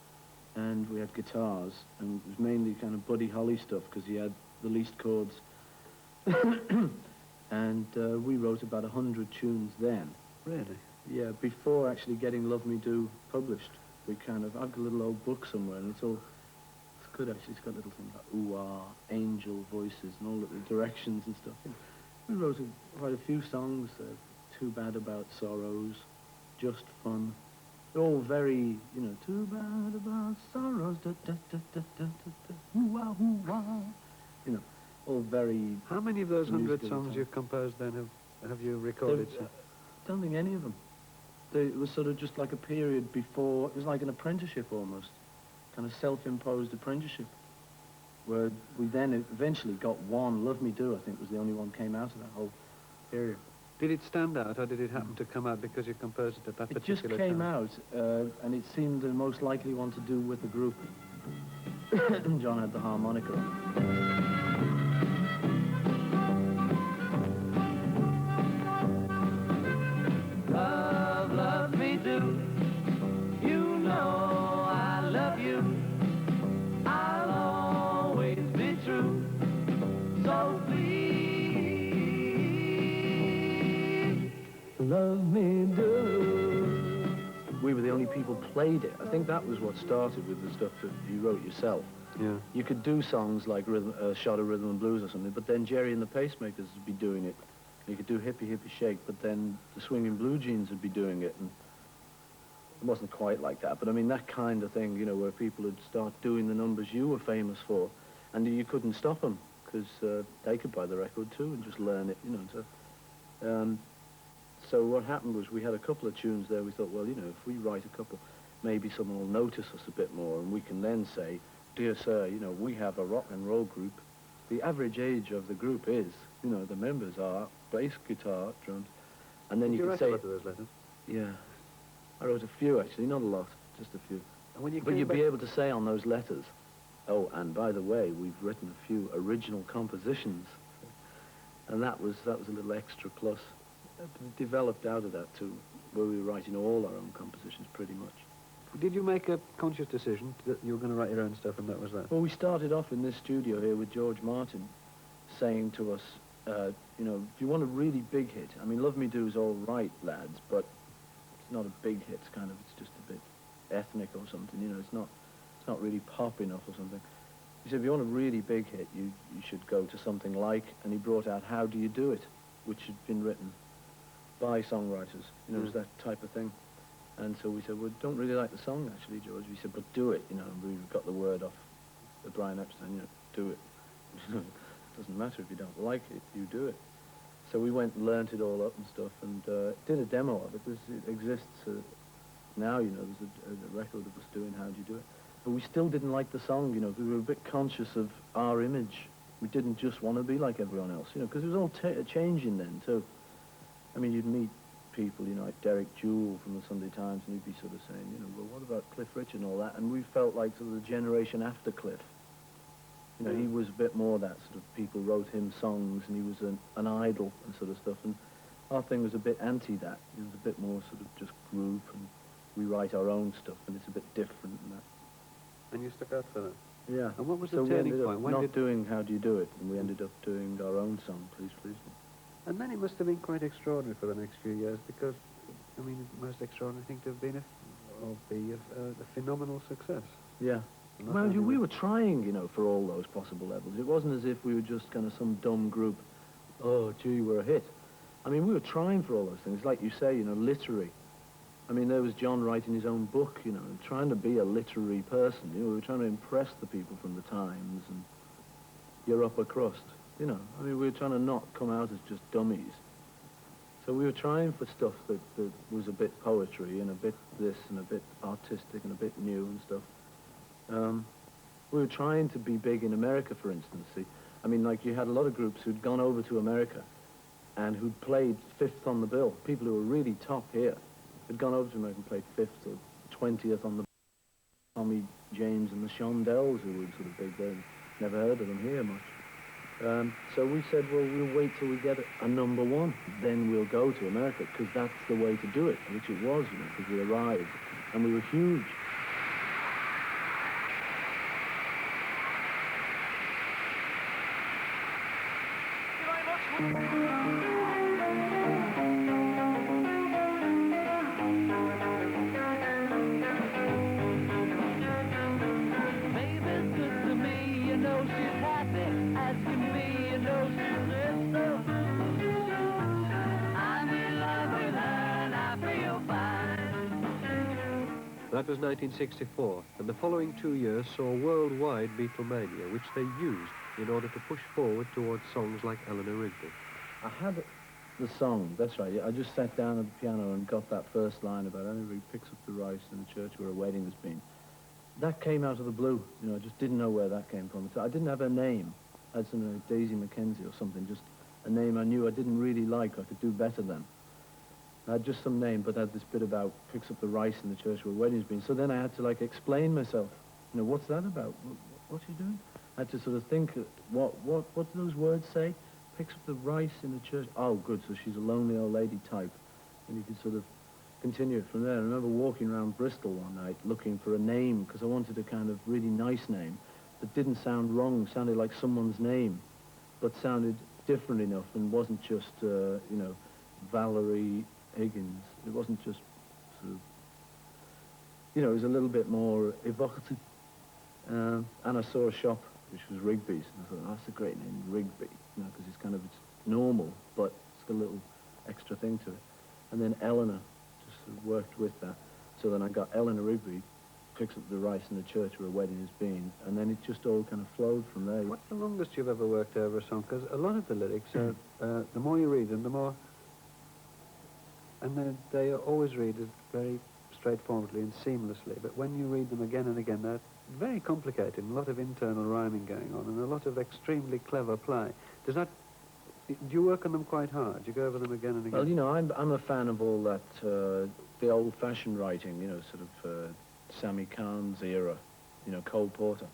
and we had guitars, and it was mainly kind of Buddy Holly stuff, because he had the least chords. And we wrote about 100 tunes then. Really? Yeah, before actually getting Love Me Do published. I've got a little old book somewhere, and it's good actually. It's got little things like ooh-ah, angel voices, and all the directions and stuff. Yeah. We wrote quite a few songs, Too Bad About Sorrows, Just Fun. They're all very, you know, too bad about sorrows, da da da da da da, ooh-ah, ooh-ah. You know, all very... How many of those 100 songs you've composed then have you recorded? I don't think any of them. It was sort of just like a period before, it was like an apprenticeship almost, kind of self-imposed apprenticeship, where we then eventually got one, Love Me Do, I think was the only one came out of that whole period. Did it stand out, or did it happen to come out because you composed it at that particular time? It just came out, and it seemed the most likely one to do with the group. John had the harmonica on it. Love me do. We were the only people played it. I think that was what started with the stuff that you wrote yourself. Yeah. You could do songs like Shot of Rhythm and Blues or something, but then Jerry and the Pacemakers would be doing it. You could do Hippie Hippie Shake, but then the Swinging Blue Jeans would be doing it, and it wasn't quite like that, but I mean that kind of thing, you know, where people would start doing the numbers you were famous for, and you couldn't stop them, because they could buy the record too and just learn it, you know. So what happened was we had a couple of tunes there. We thought, well, you know, if we write a couple, maybe someone will notice us a bit more, and we can then say, dear sir, you know, we have a rock and roll group. The average age of the group is, you know, the members are bass, guitar, drums, and then Did you you can write say, a lot of those letters? yeah, I wrote a few actually, not a lot, just a few. And when you But came you'd back... be able to say on those letters, oh, and by the way, we've written a few original compositions, and that was a little extra plus. It developed out of that too, where we were writing all our own compositions pretty much. Did you make a conscious decision that you were going to write your own stuff, and that was that? Well, we started off in this studio here with George Martin saying to us, you know, if you want a really big hit, I mean, Love Me Do is all right, lads, but it's not a big hit, it's kind of, it's just a bit ethnic or something, you know, it's not really pop enough or something. He said, if you want a really big hit, you should go to something like, and he brought out How Do You Do It, which had been written by songwriters, you know, it was that type of thing. And so we said, well, don't really like the song, actually, George. We said, but do it, you know, and we got the word off Brian Epstein, you know, do it. It doesn't matter if you don't like it, you do it. So we went and learnt it all up and stuff, and did a demo of it. It exists now, you know, there's a record of us doing How Do You Do It. But we still didn't like the song, you know, because we were a bit conscious of our image. We didn't just want to be like everyone else, you know, because it was all changing then, too. I mean, you'd meet people, you know, like Derek Jewell from the Sunday Times, and he'd be sort of saying, you know, well, what about Cliff Richard and all that? And we felt like sort of the generation after Cliff. You know, he was a bit more that sort of, people wrote him songs, and he was an idol and sort of stuff, and our thing was a bit anti that. It was a bit more sort of just group, and we write our own stuff, and it's a bit different and that. And you stuck out for that? Yeah. And what was so the turning we ended point? up When not did... doing How Do You Do It, and we ended up doing our own song, Please Please Me. And then it must have been quite extraordinary for the next few years, because, I mean, the most extraordinary thing to have been a phenomenal success. Yeah. Well, we were trying, you know, for all those possible levels. It wasn't as if we were just kind of some dumb group, oh, gee, we're a hit. I mean, we were trying for all those things. Like you say, you know, literary. I mean, there was John writing his own book, you know, trying to be a literary person. You know, we were trying to impress the people from the Times and your upper crust, you know. I mean, we were trying to not come out as just dummies. So we were trying for stuff that was a bit poetry and a bit this and a bit artistic and a bit new and stuff. We were trying to be big in America, for instance. See? I mean, like, you had a lot of groups who'd gone over to America and who'd played 5th on the bill. People who were really top here had gone over to America and played 5th or 20th on the bill. Tommy James and the Shondells, who were sort of big then. Never heard of them here much. So we said, well, we'll wait till we get a #1, then we'll go to America, because that's the way to do it, which it was, you know, because we arrived, and we were huge. That was 1964, and the following 2 years saw worldwide Beatlemania, which they used in order to push forward towards songs like Eleanor Rigby. I had the song, that's right. I just sat down at the piano and got that first line about everybody picks up the rice in the church where a wedding has been. That came out of the blue, you know, I just didn't know where that came from. So I didn't have a name. I had something like Daisy Mackenzie or something, just a name I knew I didn't really like, I could do better than. I had just some name, but I had this bit about picks up the rice in the church where a wedding's been. So then I had to, like, explain myself. You know, what's that about? What are you doing? I had to sort of think, what do those words say? Picks up the rice in the church. Oh, good, so she's a lonely old lady type. And you could sort of continue it from there. I remember walking around Bristol one night looking for a name, because I wanted a kind of really nice name that didn't sound wrong, sounded like someone's name, but sounded different enough and wasn't just, you know, Valerie Higgins. It wasn't just sort of, you know, it was a little bit more evocative. And I saw a shop which was Rigby's, and I thought, that's a great name, Rigby, you know, because it's kind of, it's normal, but it's got a little extra thing to it. And then Eleanor just sort of worked with that. So then I got Eleanor Rigby, fixed up the rice in the church where a wedding has been, and then it just all kind of flowed from there. What's the longest you've ever worked over a song? Because a lot of the lyrics, are, the more you read them, the more... And they always read it very straightforwardly and seamlessly, but when you read them again and again, they're very complicated, a lot of internal rhyming going on, and a lot of extremely clever play. Does that... Do you work on them quite hard? Do you go over them again and again? Well, you know, I'm a fan of all that, the old-fashioned writing, you know, sort of Sammy Cahn's era, you know, Cole Porter.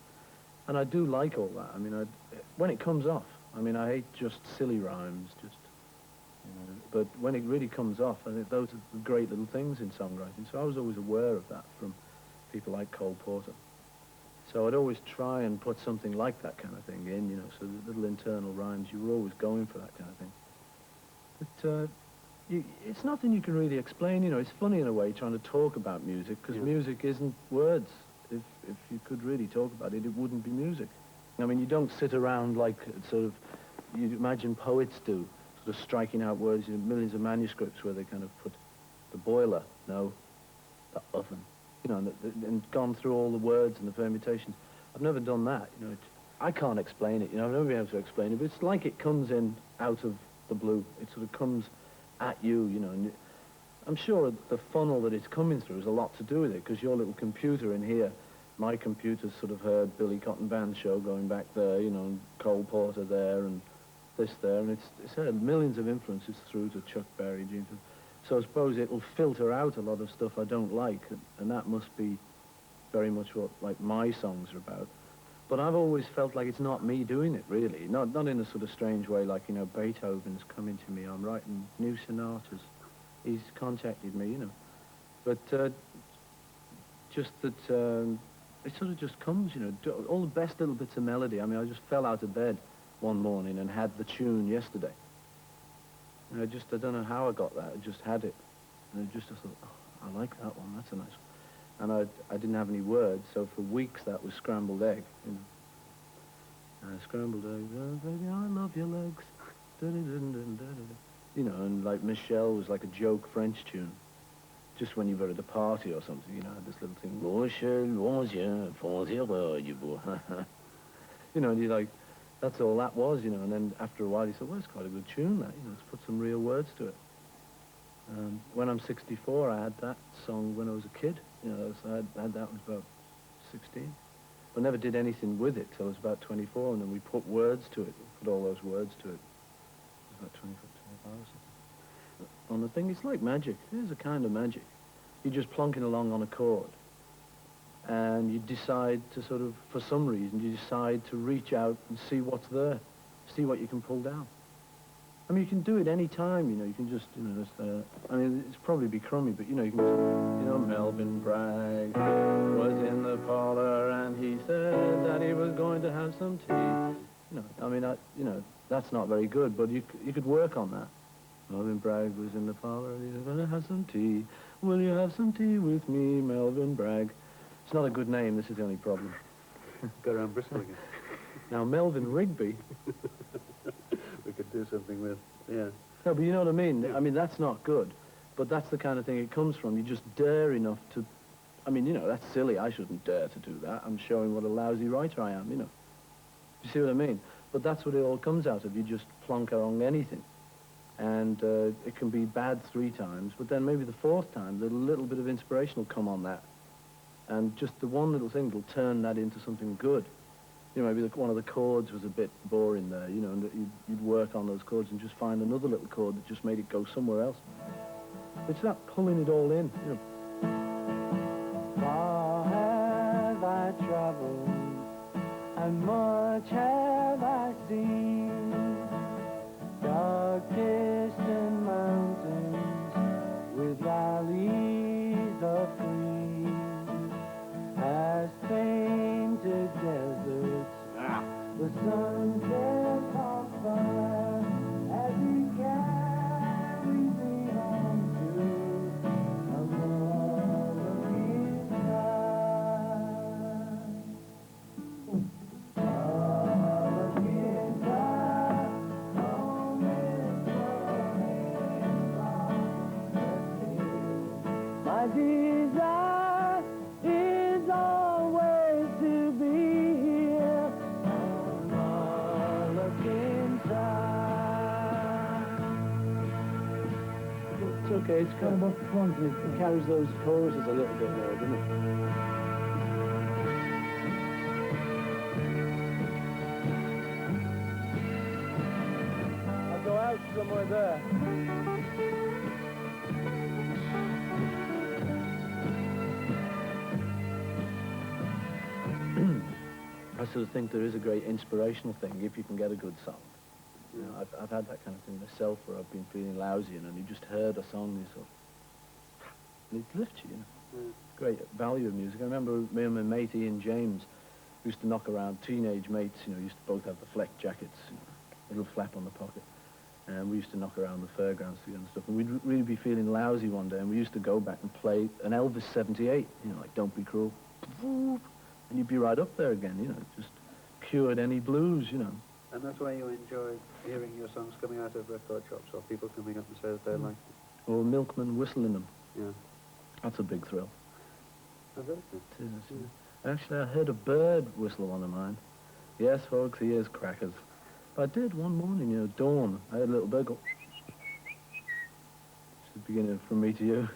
And I do like all that. I mean, when it comes off, I mean, I hate just silly rhymes, just, you know, but when it really comes off, I think those are the great little things in songwriting. So I was always aware of that from people like Cole Porter. So I'd always try and put something like that kind of thing in, you know, so the little internal rhymes, you were always going for that kind of thing. But it's nothing you can really explain, you know. It's funny in a way trying to talk about music, because music isn't words. If you could really talk about it, it wouldn't be music. I mean, you don't sit around like sort of, you imagine poets do, sort of striking out words in millions of manuscripts where they kind of put the boiler, no, the oven, you know, and gone through all the words and the permutations. I've never done that, you know. I can't explain it, you know. I've never been able to explain it, but it's like it comes in out of the blue. It sort of comes at you, you know, and I'm sure the funnel that it's coming through has a lot to do with it, because your little computer in here, my computer's sort of heard Billy Cotton Band Show going back there, you know, and Cole Porter there, and this there, and it's heard millions of influences through to Chuck Berry, Gene. So I suppose it'll filter out a lot of stuff I don't like, and that must be very much what, like, my songs are about. But I've always felt like it's not me doing it, really. Not in a sort of strange way, like, you know, Beethoven's coming to me, I'm writing new sonatas. He's contacted me, you know. But just that it sort of just comes, you know, all the best little bits of melody. I mean, I just fell out of bed one morning and had the tune yesterday. And I don't know how I got that, I just had it. And I thought, oh, I like that one, that's a nice one. And I didn't have any words, so for weeks that was scrambled egg, you know. Scrambled egg, oh, baby, I love your legs. You know, and like Michelle was like a joke French tune. Just when you were at a party or something, you know, this little thing. You know, and you're like, that's all that was, you know. And then after a while you thought, well, it's quite a good tune, that, you know, let's put some real words to it. When I'm 64, I had that song when I was a kid. You know, so I had that when I was about 16. But never did anything with it till I was about 24, and then we put words to it. We put all those words to it. It was about 24, 25 or something. On the thing, it's like magic. It is a kind of magic. You're just plonking along on a chord, and you decide to sort of, for some reason, you decide to reach out and see what's there, see what you can pull down. I mean, you can do it any time, you know, you can just, you know, just, I mean, it's probably be crummy, but, you know, you can just, you know, Melvin Bragg was in the parlor and he said that he was going to have some tea. You know, I mean, you know, that's not very good, but you could work on that. Melvin Bragg was in the parlor and he was going to have some tea. Will you have some tea with me, Melvin Bragg? It's not a good name, this is the only problem. Go around Bristol again. Now, Melvin Rigby... We could do something with, yeah. No, but you know what I mean? Yeah. I mean, that's not good. But that's the kind of thing it comes from. You just dare enough to... I mean, you know, that's silly. I shouldn't dare to do that. I'm showing what a lousy writer I am, you know. You see what I mean? But that's what it all comes out of. You just plonk along anything. And it can be bad 3 times, but then maybe the 4th time, the little bit of inspiration will come on that. And just the one little thing will turn that into something good. You know, maybe one of the chords was a bit boring there, you know, and you'd work on those chords and just find another little chord that just made it go somewhere else. It's that pulling it all in, you know. Far have I traveled, and much have I seen. Dark distant mountains with valleys of green, past painted deserts, the sun on fire as he carries me home to a lonely sky. okay. It's kind of up front and it carries those choruses a little bit more, doesn't it? I'll go out somewhere there. I sort of think there is a great inspirational thing if you can get a good song. You know, I've had that kind of thing myself where I've been feeling lousy and you just heard a song and you sort of, and it lifts you, you know. Great value of music. I remember me and my mate Ian James used to knock around, teenage mates, you know, used to both have the fleck jackets, you know, a little flap on the pocket. And we used to knock around the fairgrounds together and stuff. And we'd really be feeling lousy one day and we used to go back and play an Elvis 78, you know, like Don't Be Cruel. And you'd be right up there again, you know, just cured any blues, you know. And that's why you enjoy hearing your songs coming out of record shops or people coming up and say that they like them. Or milkmen whistling them. Yeah. That's a big thrill. Oh, very good. It is, yeah. Actually, I heard a bird whistle one of mine. Yes, folks, he is crackers. But I did one morning, you know, dawn. I heard a little bird go... It's the beginning from me to you.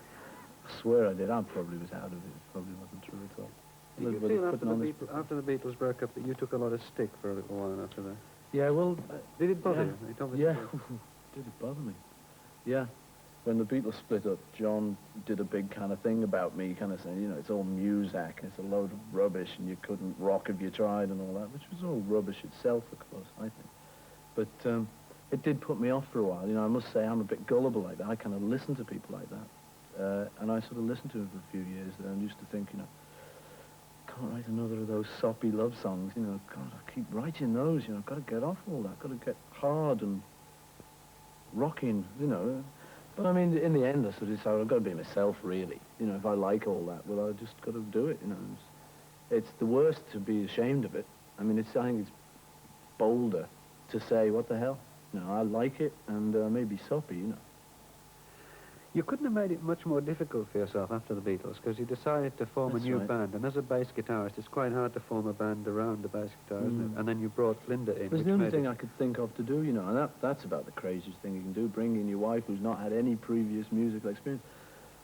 I swear I did. I probably was out of it. It probably wasn't true at all. Did you feel after the Beatles broke up that you took a lot of stick for a little while after that? Yeah, well... did it bother you? Yeah, did it bother me? Yeah. When the Beatles split up, John did a big kind of thing about me, kind of saying, you know, it's all Muzak, and it's a load of rubbish, and you couldn't rock if you tried and all that, which was all rubbish itself, of course, I think. But it did put me off for a while. You know, I must say I'm a bit gullible like that. I kind of listen to people like that. And I sort of listened to him for a few years there and used to think, you know, can't write another of those soppy love songs, you know, God, I keep writing those, you know, I've got to get off all that, got to get hard and rocking, you know. But I mean, in the end, I sort of decided I've got to be myself, really. You know, if I like all that, well, I just got to do it, you know. It's the worst to be ashamed of it. I mean, I think it's bolder to say, what the hell? You know, I like it, and maybe soppy, you know. You couldn't have made it much more difficult for yourself after the Beatles, because you decided to form a new band, and as a bass guitarist, it's quite hard to form a band around the bass guitar, isn't it? And then you brought Linda in. It was the only thing I could think of to do, you know, and that's about the craziest thing you can do, bring in your wife who's not had any previous musical experience.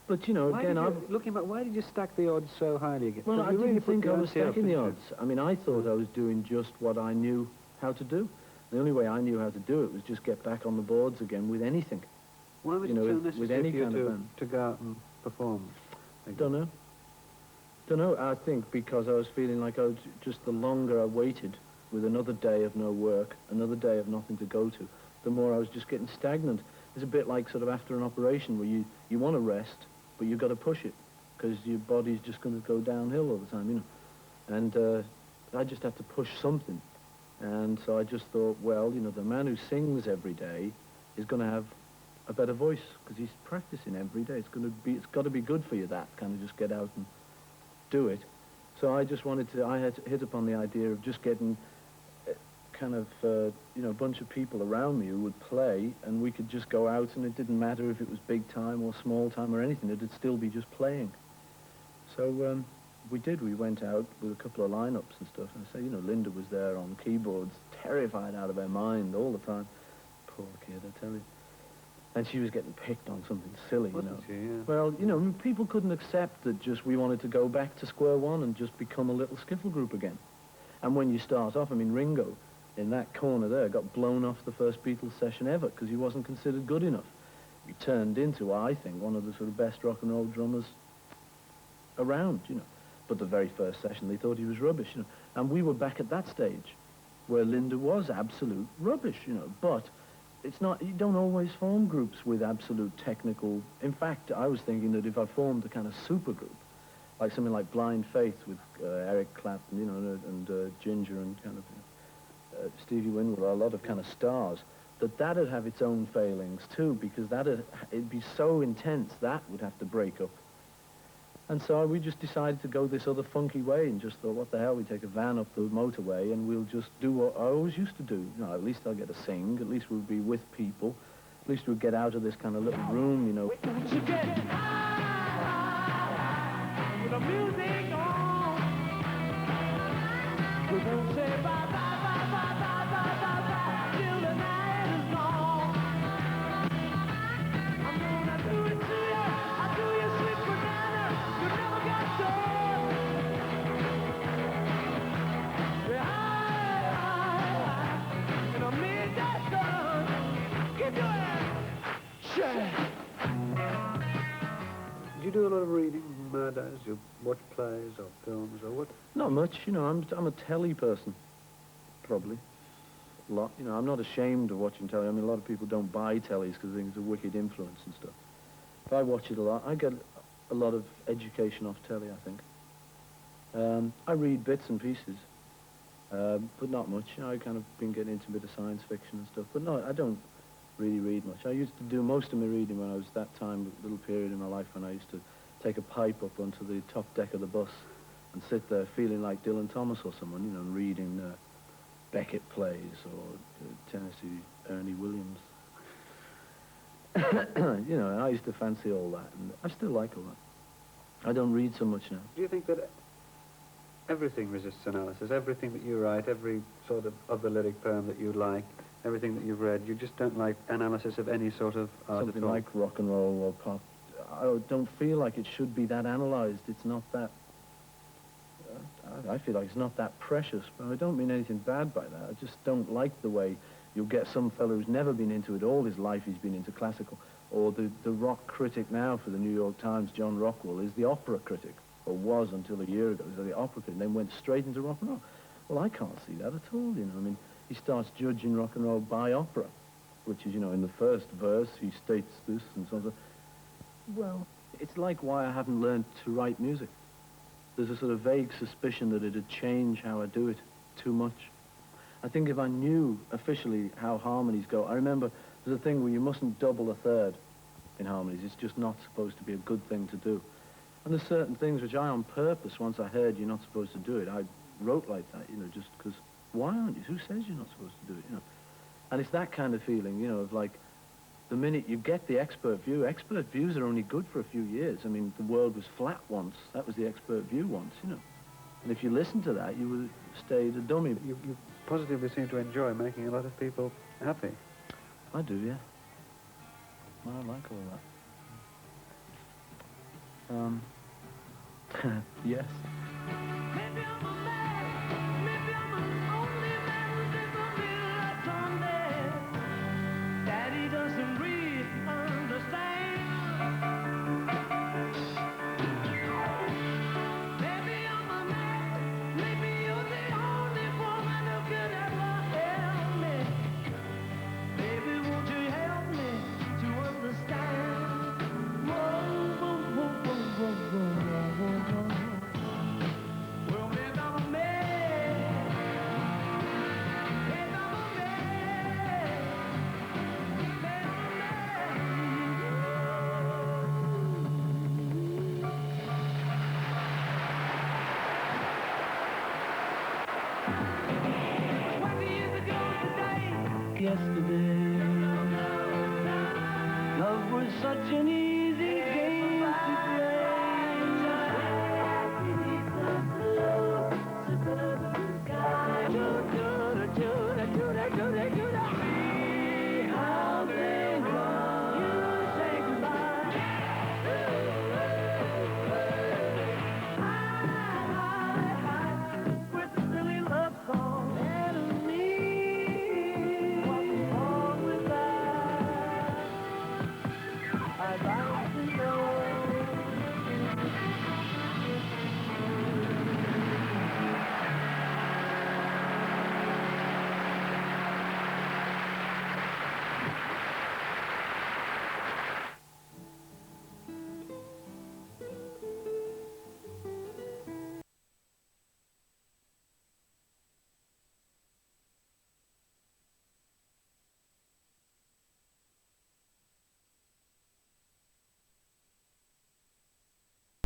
But, you know, again, looking back, why did you stack the odds so highly again? Well, I didn't think I was stacking the odds. I mean, I thought I was doing just what I knew how to do. The only way I knew how to do it was just get back on the boards again with anything. Why was it so necessary for you to go out and perform? Don't know. I think because I was feeling like just the longer I waited with another day of no work, another day of nothing to go to, the more I was just getting stagnant. It's a bit like sort of after an operation where you want to rest, but you've got to push it because your body's just going to go downhill all the time, you know. And I just had to push something. And so I just thought, well, you know, the man who sings every day is going to have a better voice because he's practicing every day. It's got to be good for you, that kind of just get out and do it. So I just I had hit upon the idea of just getting kind of, you know, a bunch of people around me who would play, and we could just go out, and it didn't matter if it was big time or small time or anything, it'd still be just playing. So we did. We went out with a couple of lineups and stuff, and you know, Linda was there on keyboards, terrified out of her mind all the time. Poor kid, I tell you. And she was getting picked on something silly, you know. She, yeah. Well, you know, people couldn't accept that just we wanted to go back to square one and just become a little skiffle group again. And when you start off, I mean, Ringo, in that corner there, got blown off the first Beatles session ever because he wasn't considered good enough. He turned into, I think, one of the sort of best rock and roll drummers around, you know. But the very first session, they thought he was rubbish, you know. And we were back at that stage where Linda was absolute rubbish, you know. But it's not, you don't always form groups with absolute technical. In fact, I was thinking that if I formed a kind of super group, like something like Blind Faith with Eric Clapton, you know, and Ginger and kind of Stevie Winwood, a lot of kind of stars, that'd have its own failings too, because it'd be so intense, that would have to break up. And so we just decided to go this other funky way and just thought, what the hell, we take a van up the motorway and we'll just do what I always used to do. You know, at least I'll get to sing, at least we'll be with people, at least we'll get out of this kind of little room, you know. With the music on, we won't say bye, bye, bye, bye, bye, bye, bye, bye, till the night is gone. I'm gonna do it too. Do you do a lot of reading nowadays? You watch plays or films or what? Not much, you know, I'm a telly person, probably. A lot, you know, I'm not ashamed of watching telly. I mean, a lot of people don't buy tellies because they think it's a wicked influence and stuff. But I watch it a lot. I get a lot of education off telly, I think. I read bits and pieces, but not much. You know, I kind of been getting into a bit of science fiction and stuff. But no, I don't really read much. I used to do most of my reading when I was that time, little period in my life when I used to take a pipe up onto the top deck of the bus and sit there feeling like Dylan Thomas or someone, you know, reading Beckett plays or Tennessee Ernie Williams. You know, and I used to fancy all that, and I still like all that. I don't read so much now. Do you think that everything resists analysis? Everything that you write, every sort of the lyric poem that you like, everything that you've read, you just don't like analysis of any sort of art Something at all? like rock and roll or pop. I don't feel like it should be that analysed. It's not that... I feel like it's not that precious, but I don't mean anything bad by that. I just don't like the way you'll get some fellow who's never been into it all his life, he's been into classical, or the rock critic now for the New York Times, John Rockwell, is the opera critic, or was until a year ago. He was the opera critic, and then went straight into rock and roll. Well, I can't see that at all, you know. I mean, he starts judging rock and roll by opera, which is, you know, in the first verse, he states this and so on. Well, it's like why I haven't learned to write music. There's a sort of vague suspicion that it'd change how I do it too much. I think if I knew officially how harmonies go, I remember there's a thing where you mustn't double a third in harmonies. It's just not supposed to be a good thing to do. And there's certain things which I, on purpose, once I heard you're not supposed to do it, I wrote like that, you know, just because, why aren't you? Who says you're not supposed to do it, you know? And it's that kind of feeling, you know, of like, the minute you get the expert views are only good for a few years. I mean, the world was flat once. That was the expert view once, you know. And if you listen to that, you would stay the dummy. You positively seem to enjoy making a lot of people happy. I do, yeah. I like all that. Yes. Daddy doesn't really understand. Maybe I'm a man, maybe you're the only woman who could ever help me. Baby, won't you help me to understand? Whoa, whoa, whoa, whoa, whoa, whoa, whoa, whoa. Well, maybe I'm a man. Maybe I'm a man. Yesterday, love was such an easy